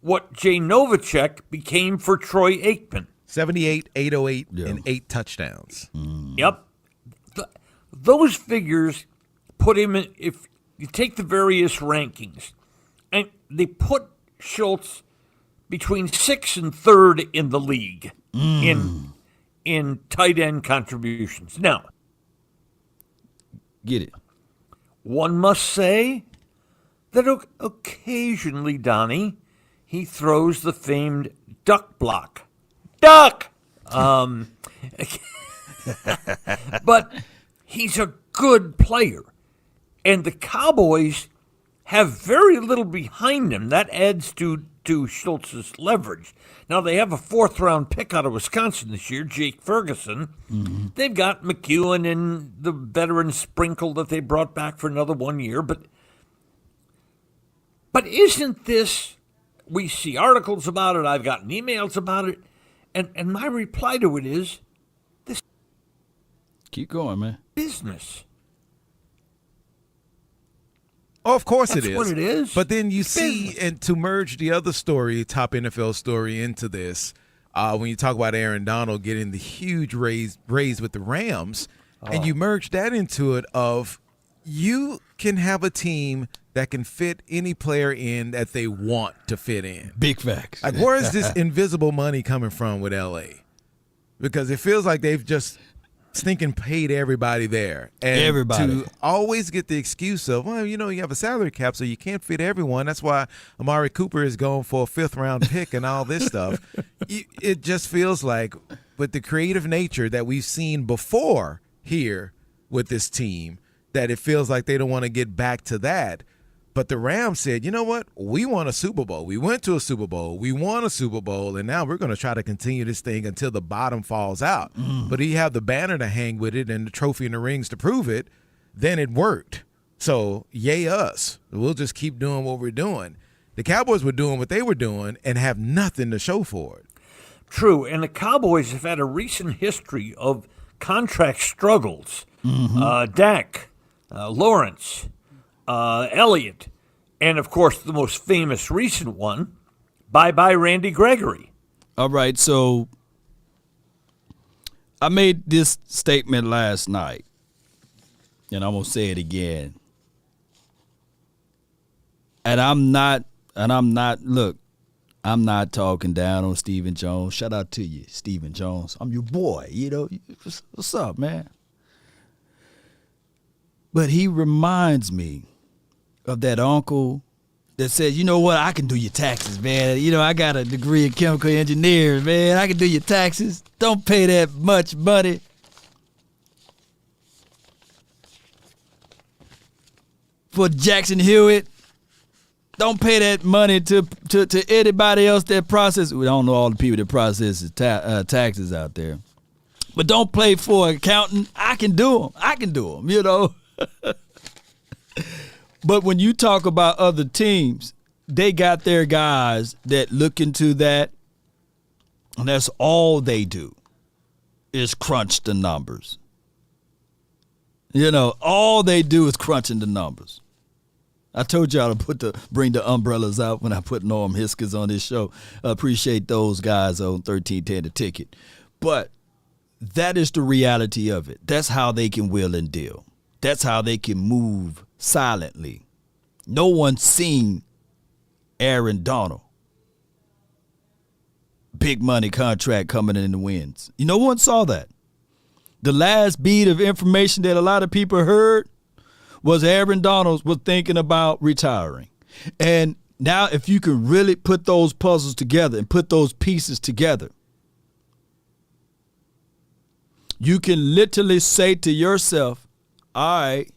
what Jay Novacek became for Troy Aikman. 78, 808, and 8 touchdowns. Yep. Those figures put him in, if you take the various rankings, and they put Schultz between 6th and 3rd in the league in tight end contributions. Now, get it. One must say that occasionally, Donnie, he throws the famed duck block. Duck! But he's a good player. And the Cowboys have very little behind him. That adds to Schultz's leverage. Now, they have a 4th-round pick out of Wisconsin this year, Jake Ferguson. Mm-hmm. They've got McEwen and the veteran Sprinkle that they brought back for another 1 year. But isn't this, we see articles about it, I've gotten emails about it, and my reply to it is, this keep going, man. Business. Oh, of course That's it is. what it is. But then you see, and to merge the other story, top NFL story, into this, when you talk about Aaron Donald getting the huge raise with the Rams, and you merge that into it of you can have a team that can fit any player in that they want to fit in. Big facts. Like, where is this invisible money coming from with L.A.? Because it feels like they've just stinking paid everybody there. And everybody. To always get the excuse of, well, you have a salary cap, so you can't fit everyone. That's why Amari Cooper is going for a 5th-round pick and all this stuff. It just feels like with the creative nature that we've seen before here with this team, that it feels like they don't want to get back to that. But the Rams said, you know what? We won a Super Bowl. We went to a Super Bowl. We won a Super Bowl, and now we're going to try to continue this thing until the bottom falls out. But you have the banner to hang with it and the trophy and the rings to prove it, then it worked. So, yay us. We'll just keep doing what we're doing. The Cowboys were doing what they were doing and have nothing to show for it. True, and the Cowboys have had a recent history of contract struggles. Dak, Lawrence, Elliott, and, of course, the most famous recent one, bye-bye Randy Gregory. All right, so I made this statement last night, and I'm going to say it again. And I'm not, look, I'm not talking down on Stephen Jones. Shout out to you, Stephen Jones. I'm your boy, What's up, man? But he reminds me of that uncle that says, you know what, I can do your taxes, man. I got a degree in chemical engineering, man. I can do your taxes. Don't pay that much money. For Jackson Hewitt, don't pay that money to anybody else that processes. We don't know all the people that process taxes out there. But don't play for an accountant. I can do them. But when you talk about other teams, they got their guys that look into that, and that's all they do is crunch the numbers. All they do is crunching the numbers. I told y'all to bring the umbrellas out when I put Norm Hiskins on this show. I appreciate those guys on 1310 The Ticket. But that is the reality of it. That's how they can wheel and deal. That's how they can move silently. No one's seen Aaron Donald. Big money contract coming in the winds. No one saw that. The last beat of information that a lot of people heard was Aaron Donald was thinking about retiring. And now if you can really put those puzzles together and put those pieces together, you can literally say to yourself, all right,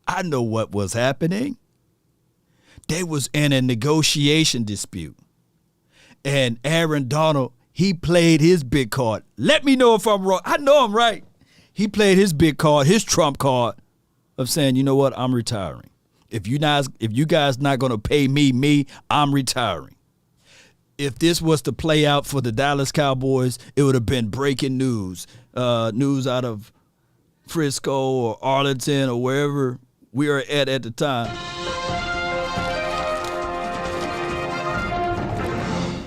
I know what was happening. They was in a negotiation dispute. And Aaron Donald, he played his big card. Let me know if I'm wrong. I know I'm right. He played his big card, his trump card of saying, you know what, I'm retiring. If you guys not going to pay me, I'm retiring. If this was to play out for the Dallas Cowboys, it would have been breaking news. News out of Frisco or Arlington or wherever we are at the time.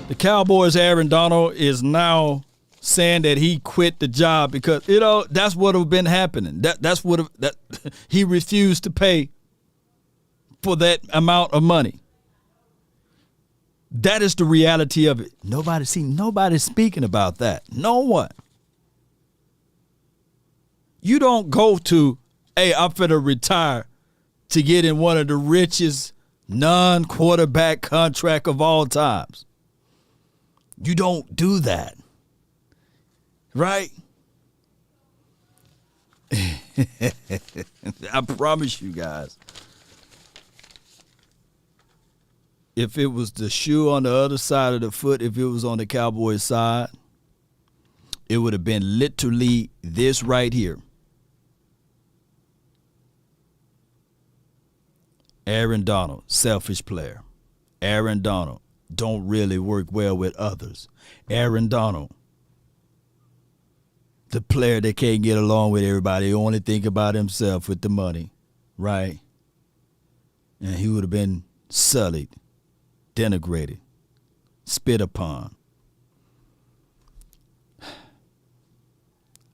The Cowboys' Aaron Donald is now saying that he quit the job because that's what have been happening. He refused to pay for that amount of money. That is the reality of it. Nobody's speaking about that. No one. You don't go to, hey, I'm finna retire to get in one of the richest non-quarterback contract of all times. You don't do that. Right? I promise you guys. If it was the shoe on the other side of the foot, if it was on the Cowboys side, it would have been literally this right here. Aaron Donald, selfish player. Aaron Donald don't really work well with others. Aaron Donald, the player that can't get along with everybody, only think about himself with the money, right? And he would have been sullied, denigrated, spit upon.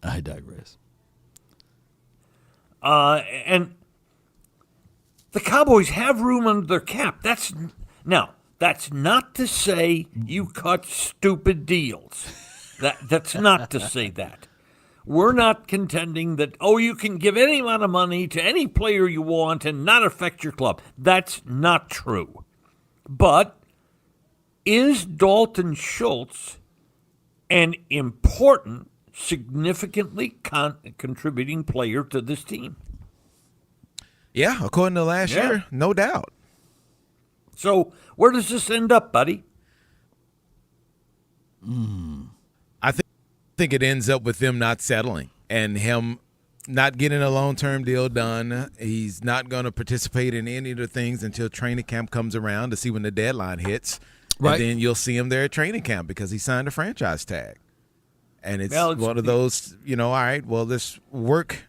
I digress. And the Cowboys have room under their cap. That's not to say you cut stupid deals. That's not to say that. We're not contending that, you can give any amount of money to any player you want and not affect your club. That's not true. But is Dalton Schultz an important, significantly contributing player to this team? Yeah, according to last year, no doubt. So where does this end up, buddy? I think it ends up with them not settling and him not getting a long-term deal done. He's not going to participate in any of the things until training camp comes around to see when the deadline hits. Right. And then you'll see him there at training camp because he signed a franchise tag. And it's one of those, all right, well, this work,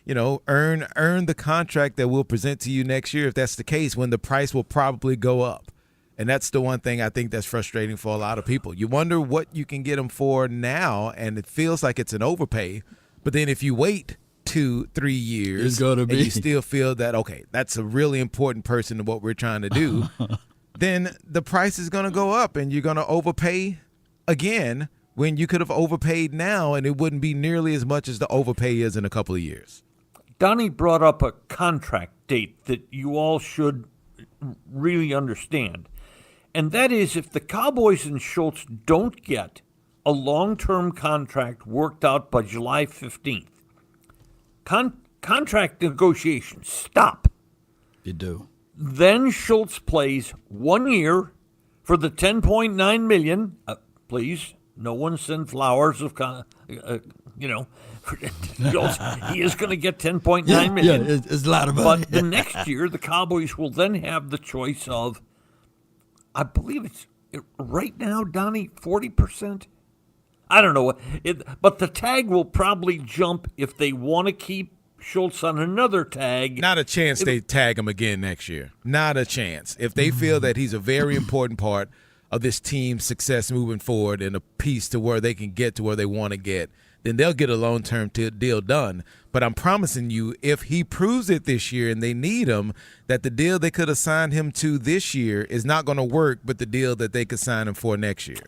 earn the contract that we'll present to you next year if that's the case, when the price will probably go up. And that's the one thing I think that's frustrating for a lot of people. You wonder what you can get him for now, and it feels like it's an overpay. But then if you wait 2-3 years and you still feel that, okay, that's a really important person to what we're trying to do, then the price is going to go up and you're going to overpay again when you could have overpaid now and it wouldn't be nearly as much as the overpay is in a couple of years. Donnie brought up a contract date that you all should really understand. And that is, if the Cowboys and Schultz don't get a long-term contract worked out by July 15th, contract negotiations stop. You do. Then Schultz plays 1 year for the $10.9 million. Please, no one send flowers of, he is going to get $10.9 million. Yeah, it's a lot of money. But the next year, the Cowboys will then have the choice of, I believe it's right now, Donnie, 40%. I don't know. But the tag will probably jump if they want to keep Schultz on another tag. Not a chance they tag him again next year. Not a chance. If they feel that he's a very important part of this team's success moving forward and a piece to where they can get to where they want to get, then they'll get a long-term deal done. But I'm promising you, if he proves it this year and they need him, that the deal they could have signed him to this year is not going to work, but the deal that they could sign him for next year.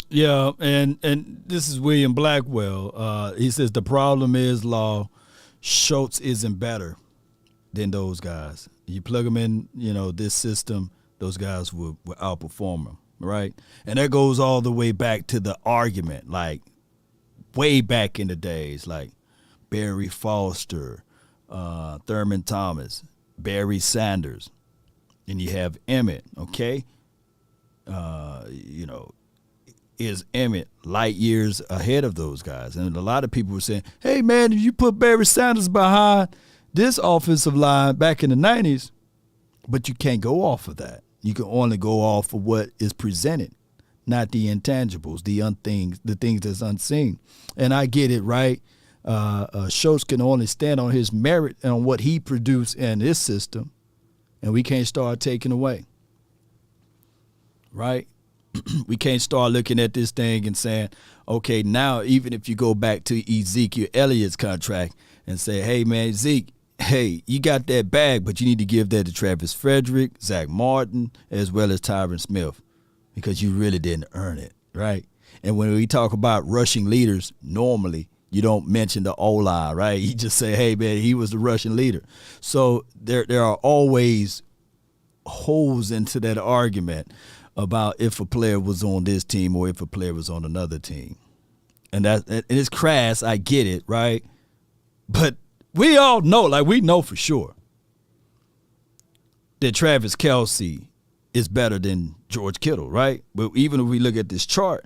Yeah, and this is William Blackwell. He says the problem is, Law, Schultz isn't better than those guys. You plug them in, this system, those guys will outperform them, right? And that goes all the way back to the argument, like, way back in the days, like Barry Foster, Thurman Thomas, Barry Sanders, and you have Emmett, okay? Is Emmett light years ahead of those guys? And a lot of people were saying, hey, man, if you put Barry Sanders behind this offensive line back in the 90s, but you can't go off of that. You can only go off of what is presented, not the intangibles, the things that's unseen. And I get it, right? Schultz can only stand on his merit and on what he produced in this system, and we can't start taking away, right? We can't start looking at this thing and saying, okay, now even if you go back to Ezekiel Elliott's contract and say, hey, man, Zeke, hey, you got that bag, but you need to give that to Travis Frederick, Zach Martin, as well as Tyron Smith, because you really didn't earn it, right? And when we talk about rushing leaders, normally you don't mention the O-line, right? You just say, hey, man, he was the rushing leader. So there are always holes into that argument about if a player was on this team or if a player was on another team. And it's crass, I get it, right? But we all know, like we know for sure, that Travis Kelce is better than George Kittle, right? But even if we look at this chart,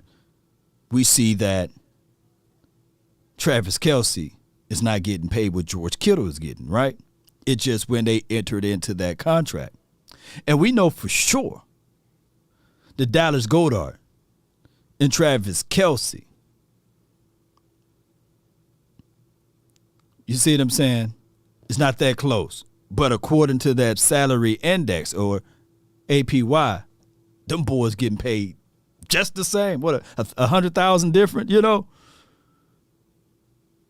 we see that Travis Kelce is not getting paid what George Kittle is getting, right? It's just when they entered into that contract. And we know for sure that Dallas Goedert and Travis Kelce, you see what I'm saying? It's not that close. But according to that salary index or APY, them boys getting paid just the same. What, 100,000 different, you know?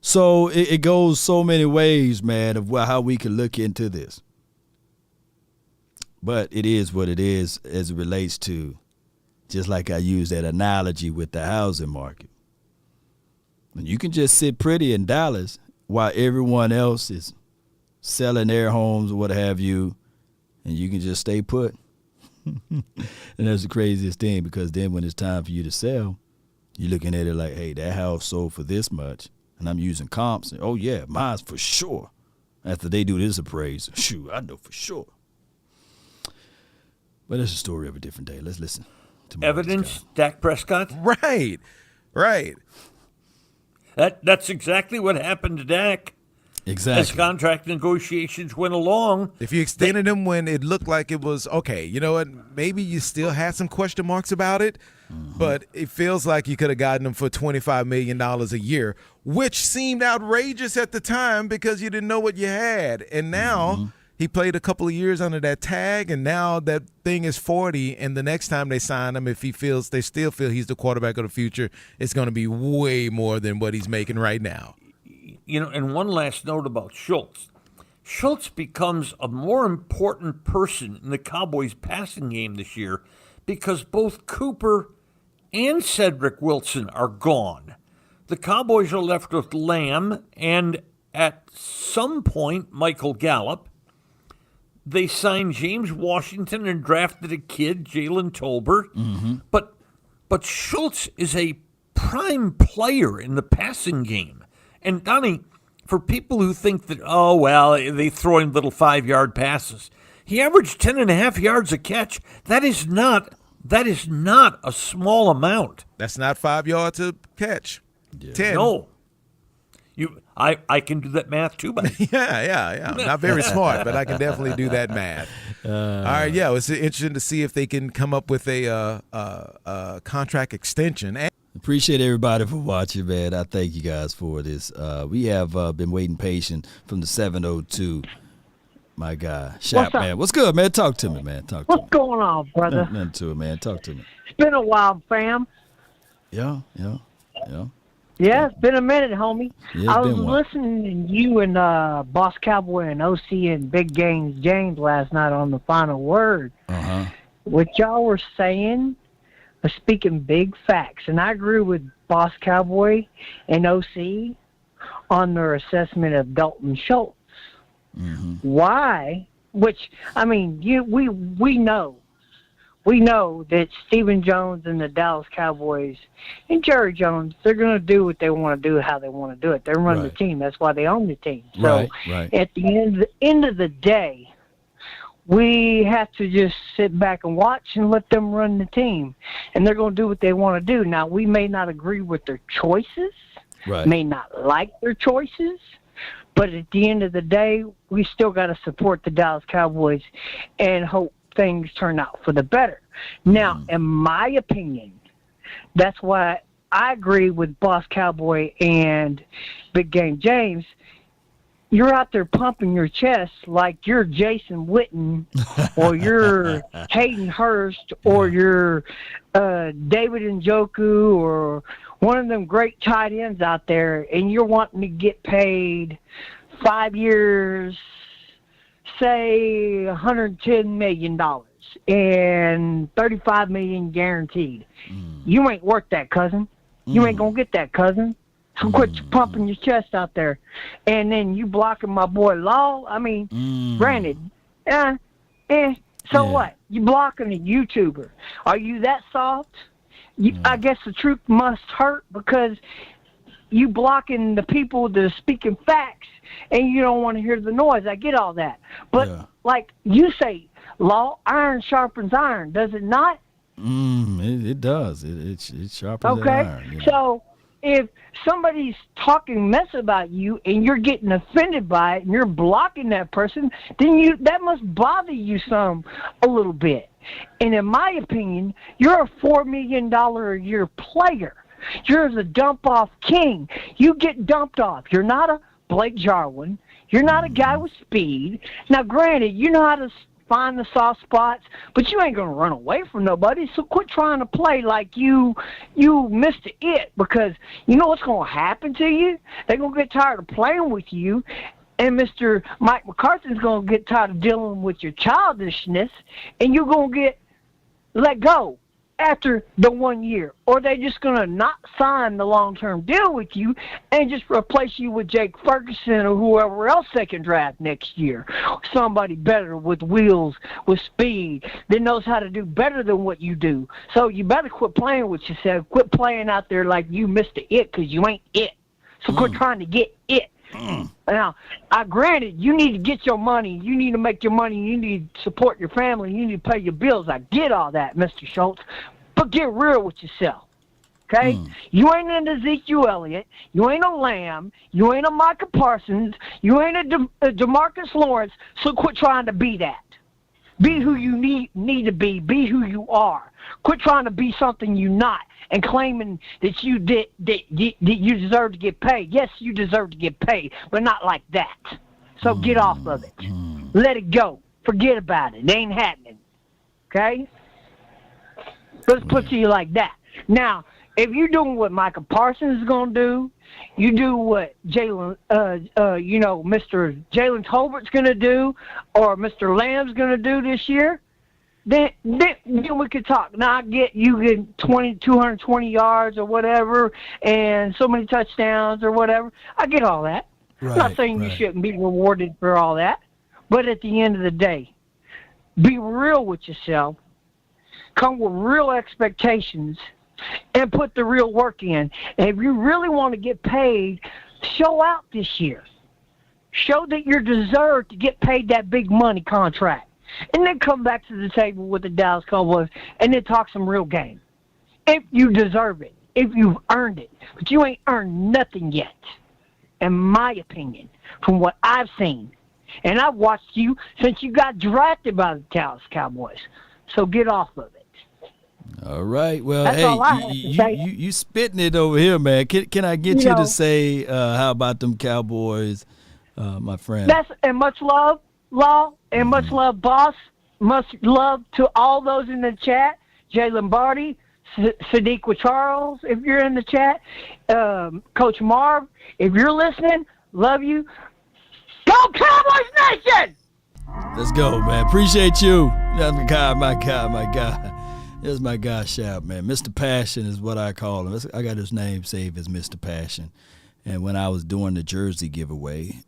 So it goes so many ways, man, of how we can look into this. But it is what it is as it relates to, just like I used that analogy with the housing market. And you can just sit pretty in Dallas while everyone else is selling their homes or what have you, and you can just stay put. And that's the craziest thing, because then when it's time for you to sell, you're looking at it like, hey, that house sold for this much, and I'm using comps. And, oh, yeah, mine's for sure. After they do this appraisal, shoot, I know for sure. But that's a story of a different day. Let's listen to more Evidence, Dak Prescott? Right. That's exactly what happened to Dak. Exactly. As contract negotiations went along. If you extended him when it looked like it was, okay, you know what, maybe you still had some question marks about it, but it feels like you could have gotten him for $25 million a year, which seemed outrageous at the time because you didn't know what you had. And now he played a couple of years under that tag, and now that thing is 40, and the next time they sign him, if they still feel he's the quarterback of the future, it's going to be way more than what he's making right now. You know, and one last note about Schultz. Schultz becomes a more important person in the Cowboys' passing game this year because both Cooper and Cedric Wilson are gone. The Cowboys are left with Lamb and, at some point, Michael Gallup. They signed James Washington and drafted a kid, Jalen Tolbert. But Schultz is a prime player in the passing game. And, Donnie, for people who think that, oh, well, they throw in little 5-yard passes, he averaged 10.5 yards a catch. That is not a small amount. That's not 5 yards a catch. Yeah. 10. No. I can do that math too, buddy. Yeah. I'm not very smart, but I can definitely do that math. All right, yeah, it's interesting to see if they can come up with a contract extension. Appreciate everybody for watching, man. I thank you guys for this. We have been waiting patient from the 702. My guy, Shaq, man. What's good, man? Talk to me, man. What's going on, brother? Nothing to it, man. Talk to me. It's been a while, fam. Yeah. Yeah, it's been a minute, homie. Yeah, I was listening to you and Boss Cowboy and OC and Big Games James last night on the Final Word. What y'all were saying was speaking big facts, and I agree with Boss Cowboy and OC on their assessment of Dalton Schultz. Why? Which, I mean, we know that Stephen Jones and the Dallas Cowboys and Jerry Jones, they're going to do what they want to do, how they want to do it. They run the team. That's why they own the team. So at the end of the day, we have to just sit back and watch and let them run the team. And they're going to do what they want to do. Now, we may not agree with their choices, may not like their choices, but at the end of the day, we still got to support the Dallas Cowboys and hope things turn out for the better. Now, in my opinion, that's why I agree with Boss Cowboy and Big Game James. You're out there pumping your chest like you're Jason Whitton or you're Hayden Hurst or you're David Njoku or one of them great tight ends out there, and you're wanting to get paid 5 years, say $110 million and $35 million guaranteed. You ain't worth that, cousin. You ain't gonna get that, cousin. So quit pumping your chest out there. And then you blocking my boy Law. I mean, granted, so what? You blocking a YouTuber. Are you that soft? I guess the truth must hurt because you blocking the people that are speaking facts and you don't want to hear the noise. I get all that. But like you say, Law, iron sharpens iron, does it not? It does. It sharpens okay. iron. You know? So if somebody's talking mess about you and you're getting offended by it and you're blocking that person, then that must bother you a little bit. And in my opinion, you're a $4 million a year player. You're the dump-off king. You get dumped off. You're not a Blake Jarwin. You're not a guy with speed. Now, granted, you know how to find the soft spots, but you ain't going to run away from nobody, so quit trying to play like you Mr. It, because you know what's going to happen to you? They're going to get tired of playing with you, and Mr. Mike McCarthy's going to get tired of dealing with your childishness, and you're going to get let go after the 1 year, or they're just going to not sign the long-term deal with you and just replace you with Jake Ferguson or whoever else they can draft next year. Somebody better with wheels, with speed, that knows how to do better than what you do. So you better quit playing with yourself. Quit playing out there like you Mr. It, because you ain't it. So quit trying to get it. Now, granted, you need to get your money. You need to make your money. You need to support your family. You need to pay your bills. I get all that, Mr. Schultz. But get real with yourself, okay? You ain't an Ezekiel Elliott. You ain't a Lamb. You ain't a Micah Parsons. You ain't a DeMarcus Lawrence. So quit trying to be that. Be who you need to be. Be who you are. Quit trying to be something you're not and claiming that you deserve to get paid. Yes, you deserve to get paid, but not like that. So get off of it. Let it go. Forget about it. It ain't happening, okay? Let's put it to you like that. Now, if you're doing what Micah Parsons is going to do, you do what Mr. Jalen Tolbert's going to do, or Mr. Lamb's going to do this year, then we could talk. Now, I get you get 220 yards or whatever, and so many touchdowns or whatever. I get all that. I'm not saying you shouldn't be rewarded for all that, but at the end of the day, be real with yourself. Come with real expectations and put the real work in. And if you really want to get paid, show out this year. Show that you deserve to get paid that big money contract. And then come back to the table with the Dallas Cowboys and then talk some real game. If you deserve it, if you've earned it. But you ain't earned nothing yet, in my opinion, from what I've seen. And I've watched you since you got drafted by the Dallas Cowboys. So get off of it. All right. Well, that's hey, you spitting it over here, man. Can I get you to say how about them Cowboys, my friend? And much love, Law, and much love, boss. Much love to all those in the chat. Jay Lombardi, Sadiq with Charles, if you're in the chat. Coach Marv, if you're listening, love you. Go Cowboys Nation! Let's go, man. Appreciate you. That's my guy. That's my guy, Shab, man. Mr. Passion is what I call him. I got his name saved as Mr. Passion. And when I was doing the jersey giveaway,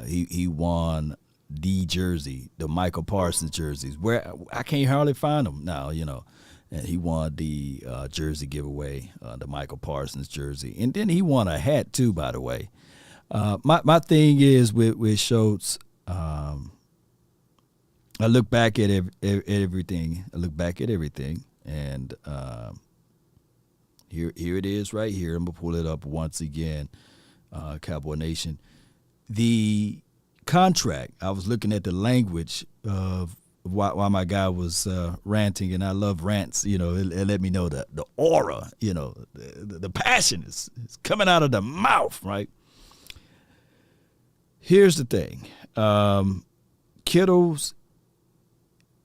he won the jersey, the Micah Parsons jerseys, where I can't hardly find them now, And he won the jersey giveaway, the Micah Parsons jersey. And then he won a hat, too, by the way. My thing is with Schultz, I look back at everything. And here it is right here. I'm going to pull it up once again, Cowboy Nation. The contract, I was looking at the language of why my guy was ranting, and I love rants. It let me know the aura, the passion is coming out of the mouth, right? Here's the thing. Kittles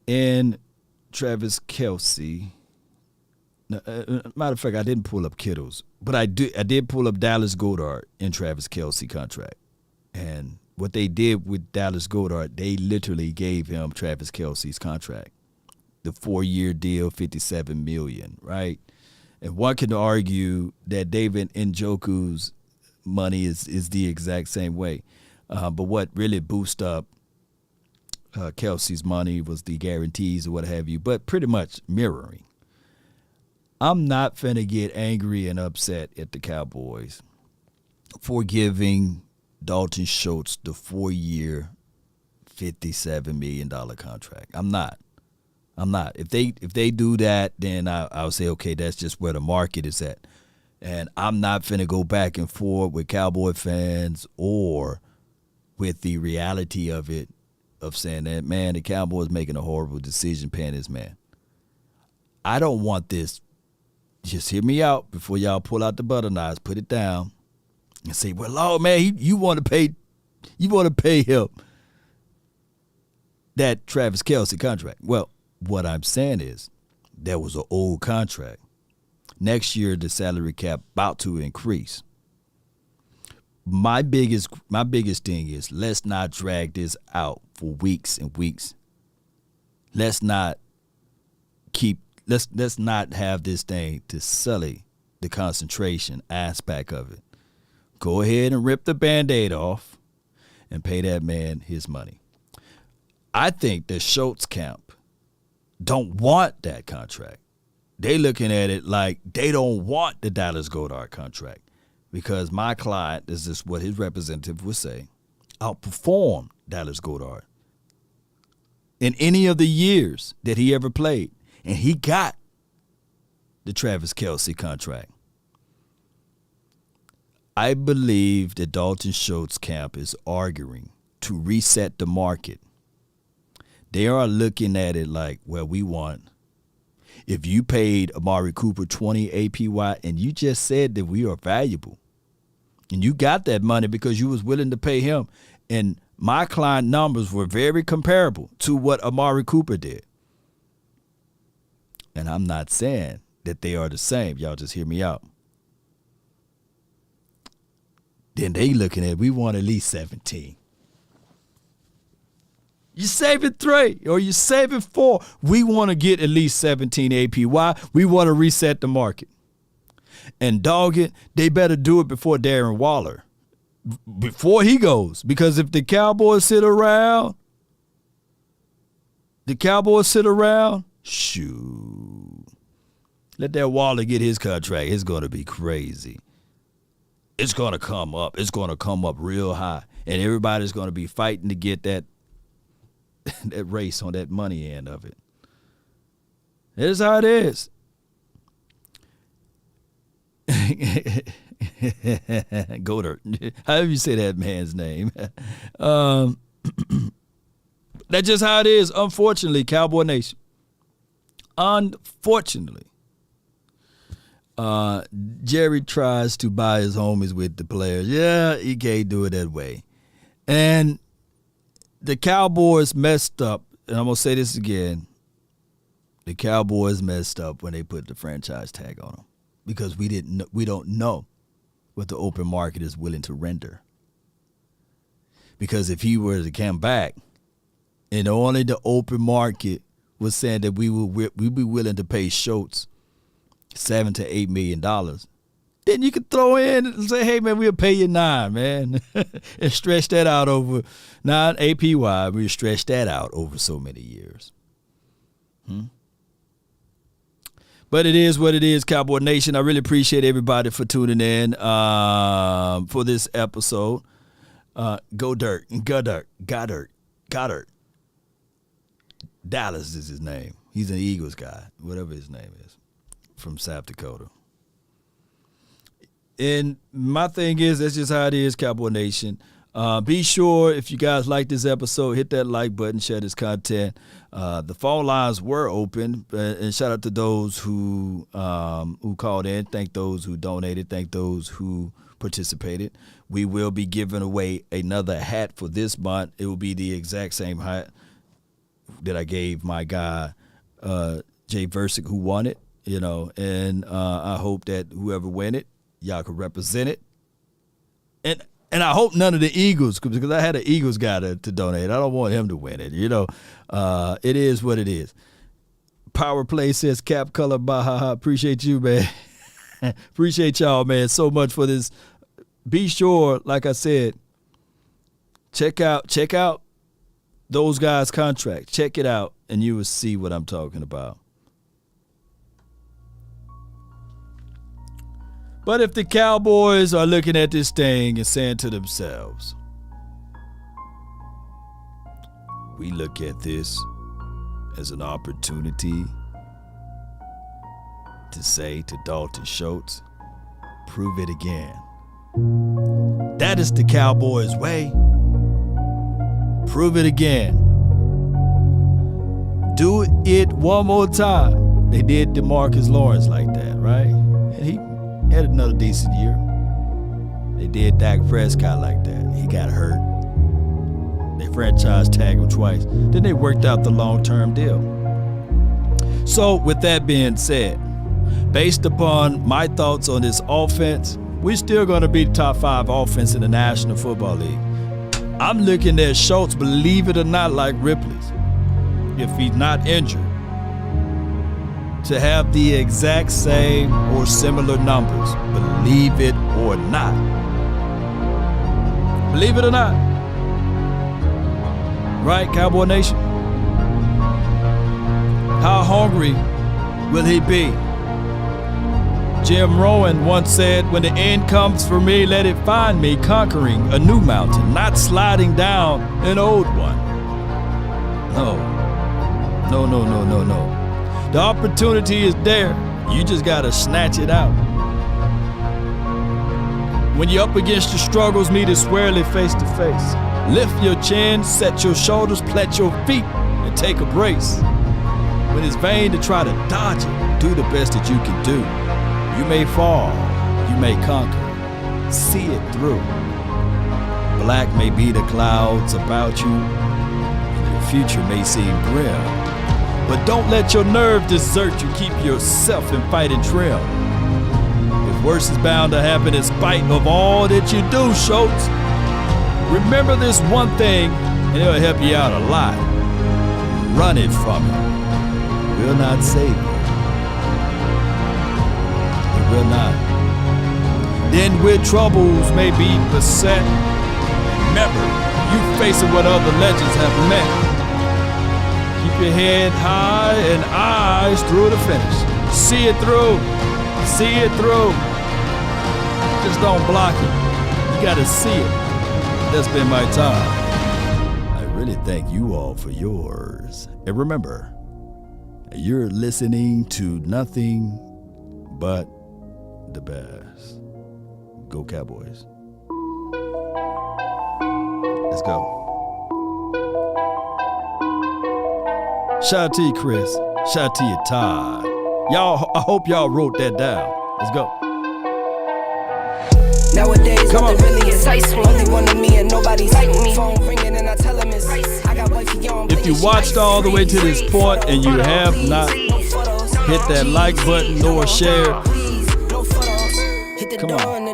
and Travis Kelce. Matter of fact, I didn't pull up Kittles, but I did pull up Dallas Goedert and Travis Kelce contract. And what they did with Dallas Goedert, they literally gave him Travis Kelce's contract, the 4-year deal, $57 million, right? And one can argue that David Njoku's money is the exact same way. But what really boosted up Kelce's money was the guarantees or what have you, but pretty much mirroring. I'm not finna get angry and upset at the Cowboys for giving Dalton Schultz the 4-year, $57 million contract. I'm not. If they do that, then I'll say, okay, that's just where the market is at. And I'm not finna go back and forth with Cowboy fans or with the reality of it, of saying that, man, the Cowboys making a horrible decision paying this man. I don't want this. Just hear me out before y'all pull out the butter knives, put it down, and say, well, Lord, man, you want to pay him that Travis Kelce contract. Well, what I'm saying is there was an old contract. Next year, the salary cap about to increase. My biggest thing is let's not drag this out for weeks and weeks. Let's not have this thing to sully the concentration aspect of it. Go ahead and rip the Band-Aid off and pay that man his money. I think the Schultz camp don't want that contract. They looking at it like they don't want the Dallas Goedert contract because my client, this is what his representative would say, outperformed Dallas Goedert in any of the years that he ever played. And he got the Travis Kelce contract. I believe that Dalton Schultz camp is arguing to reset the market. They are looking at it like, well, we want, if you paid Amari Cooper $20 APY and you just said that we are valuable and you got that money because you was willing to pay him, and my client numbers were very comparable to what Amari Cooper did. And I'm not saying that they are the same. Y'all just hear me out. Then they looking at, we want at least 17. You saving 3 or you saving 4. We want to get at least 17 APY. We want to reset the market. And dog it, they better do it before Darren Waller. Before he goes. Because if the Cowboys sit around, shoot. Let that Waller get his contract. It's going to be crazy. It's going to come up. It's going to come up real high. And everybody's going to be fighting to get that race on that money end of it. That's how it is. Goddard. However you say that man's name. That's just how it is, unfortunately, Cowboy Nation. Unfortunately. Jerry tries to buy his homies with the players. Yeah, he can't do it that way. And the Cowboys messed up, and I'm going to say this again. The Cowboys messed up when they put the franchise tag on them because we don't know what the open market is willing to render. Because if he were to come back and only the open market was saying that we'd be willing to pay Schultz $7 to $8 million, then you could throw in and say, hey, man, we'll pay you 9, man, and stretch that out over 9 APY. We'll stretch that out over so many years. But it is what it is, Cowboy Nation. I really appreciate everybody for tuning in for this episode. Goddard. Dallas is his name. He's an Eagles guy, whatever his name is, from South Dakota. And my thing is, that's just how it is, Cowboy Nation. Be sure, if you guys like this episode, hit that like button, share this content. The phone lines were open, and shout out to those who called in. Thank those who donated. Thank those who participated. We will be giving away another hat for this month. It will be the exact same hat that I gave my guy, Jay Versick, who won it. And I hope that whoever win it, y'all can represent it. And And I hope none of the Eagles, because I had an Eagles guy to donate. I don't want him to win it. It is what it is. Power Play says Cap Color Baha. Appreciate you, man. Appreciate y'all, man, so much for this. Be sure, like I said, check out those guys' contracts. Check it out, and you will see what I'm talking about. But if the Cowboys are looking at this thing and saying to themselves, we look at this as an opportunity to say to Dalton Schultz, prove it again. That is the Cowboys' way. Prove it again. Do it one more time. They did DeMarcus Lawrence like that, right? And he had another decent year. They did Dak Prescott like that. He got hurt. They franchise tagged him twice. Then they worked out the long-term deal. So with that being said, based upon my thoughts on this offense, we're still going to be the top 5 offense in the National Football League. I'm looking at Schultz, believe it or not, like Ripley's, if he's not injured, to have the exact same or similar numbers, believe it or not. Believe it or not. Right, Cowboy Nation? How hungry will he be? Jim Rowan once said, when the end comes for me, let it find me conquering a new mountain, not sliding down an old one. No. The opportunity is there. You just got to snatch it out. When you're up against the struggles, meet it squarely face to face. Lift your chin, set your shoulders, plant your feet, and take a brace. When it's vain to try to dodge it, do the best that you can do. You may fall, you may conquer. See it through. Black may be the clouds about you, and your future may seem grim. But don't let your nerve desert you. Keep yourself in fighting trim. If worse is bound to happen in spite of all that you do, Schultz, remember this one thing, and it'll help you out a lot. Running from it will not save you. It will not. Then with troubles may be beset, remember, you facing what other legends have met. Keep your head high and eyes through the finish. See it through. See it through. Just don't block it. You gotta see it. That's been my time. I really thank you all for yours. And remember, you're listening to nothing but the best. Go Cowboys. Let's go. Shout out to you, Chris. Shout out to you, Todd. Y'all, I hope y'all wrote that down. Let's go. Nowadays, nothing really excites me. Only one of me and nobody's like me. Phone ringing and I tell him it's I got wifey on. If you watched all the way to this point and you have not hit that like button nor share, come on.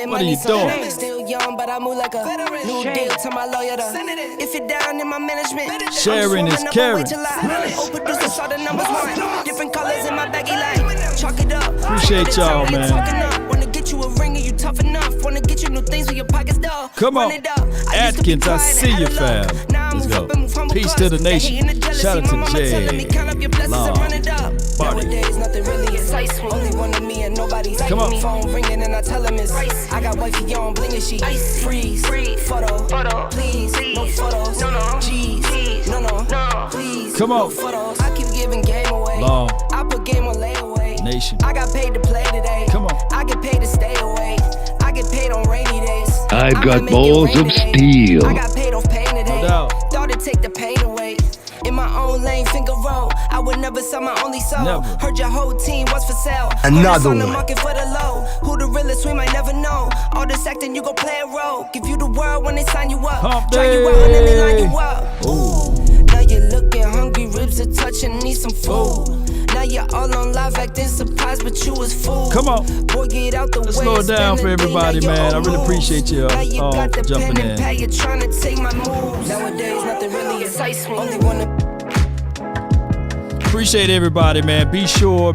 What are you doing? Still young, but I move like a new deal to my lawyer. If you're down in my management, sharing is caring. Different colors in my baggy line. Chalk it up. Appreciate y'all, man. Wanna get you a ring and you tough enough. Wanna get you new things with your pockets dull. Come on. Atkins, I see you, fam. Let's go. Peace to the nation. Shout out to Jay. Long. Party. Nowadays, nothing really excites me. Only one of me and nobody's like me. Phone ringing and I tell him it's I got wifey on bling and she freeze. Photo. Please. No photos. No. Jeez. No. Please. Come on. No photos. I keep giving game away. Long. I put game on layaway. Nation. I got paid to play today. Come on. I get paid to stay away. I get paid on rainy days. I've got balls of steel. I got paid off pain today. No doubt. Thought it'd take the pain away. In my own lane, finger roll. I would never sell my only soul. Never. Heard your whole team was for sale. Another on the one. market for the low. Who the realest, we might never know. All this acting, you gon' play a role. Give you the world when they sign you up. Hump Try you out and then they line you up. Ooh. Now you're looking hungry, ribs are touching, need some food. Now Now you're all on live acting surprised, but you was fooled. Come on. Boy, get out the Let's way. slow it down for everybody, man. I really appreciate you all jumping in. You're trying to take my moves. Nowadays, nothing really excites me. Only wanna. Appreciate everybody, man. Be sure.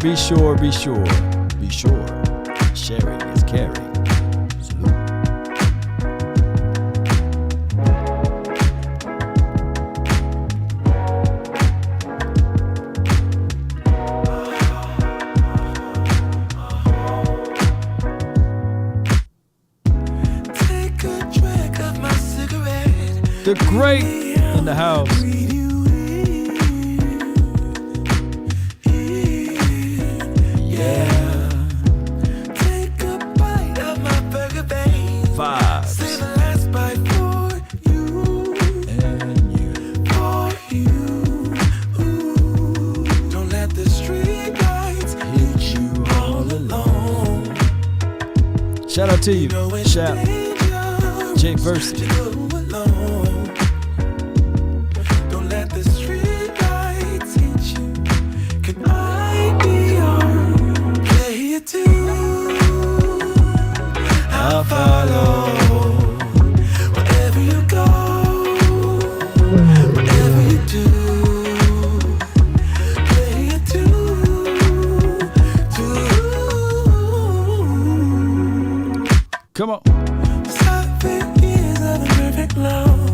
Sharing is caring. Salute. Take a drag of my cigarette. The great in the house. Shout out to you. Shout. Jake Versi. Don't let the street lights hit you. Can I be your player too? I'll follow wherever you go, whatever you do. Player too. Come on. 7 years of a perfect love.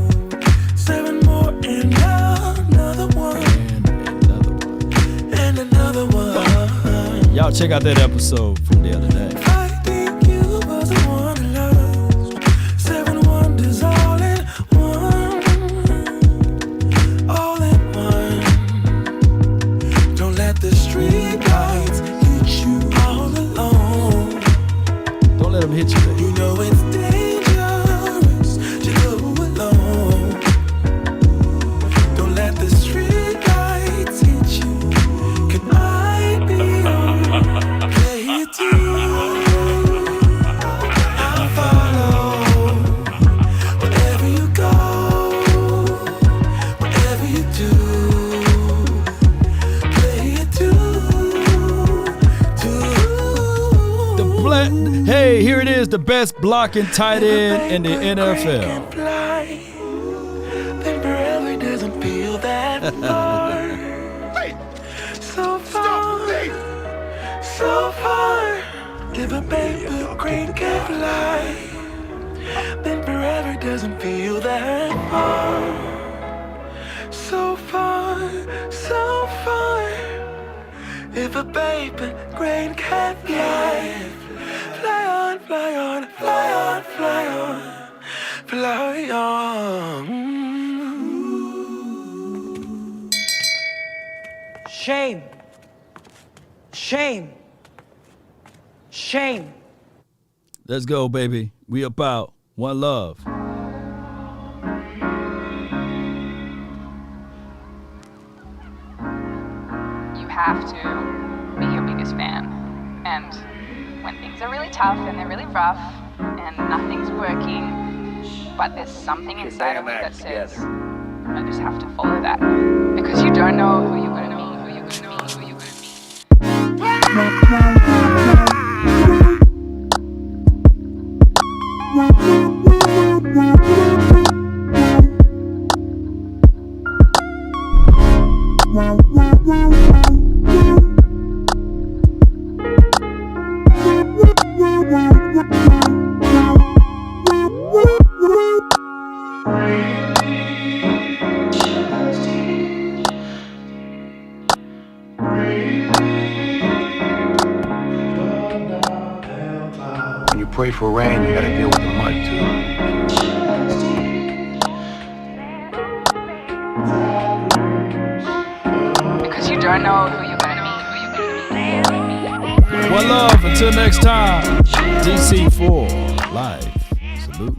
7 more and another one. And another one. Y'all check out that episode from the other day. I think you was the one I loved. 7 wonders all in one. All in one. Don't let the street lights hit you all alone. Don't let them hit you, baby. You know it's dangerous to go alone. Don't let the street lights hit you. Can I be your player too? I'll follow wherever you go, whatever you do. Player too. Hey, here it is, the best blocking tight end in the NFL. Then forever doesn't feel that far. So far, so far. If a paper crane can fly, then forever doesn't feel that far. So far, so far. If a paper crane can fly. Fly on, fly on, fly on, fly on, fly on. Shame. Shame. Shame. Let's go, baby. We about one love. You have to be your biggest fan. And when things are really tough and they're really rough and nothing's working, but there's something inside of me that says, I just have to follow that. Because you don't know who you're going to meet, who you're going to meet, who you're going When you pray for rain, you gotta deal with the mud too. Because you don't know who you're going to meet, who you're going to meet. One love. Until next time. DC4 Live. Salute.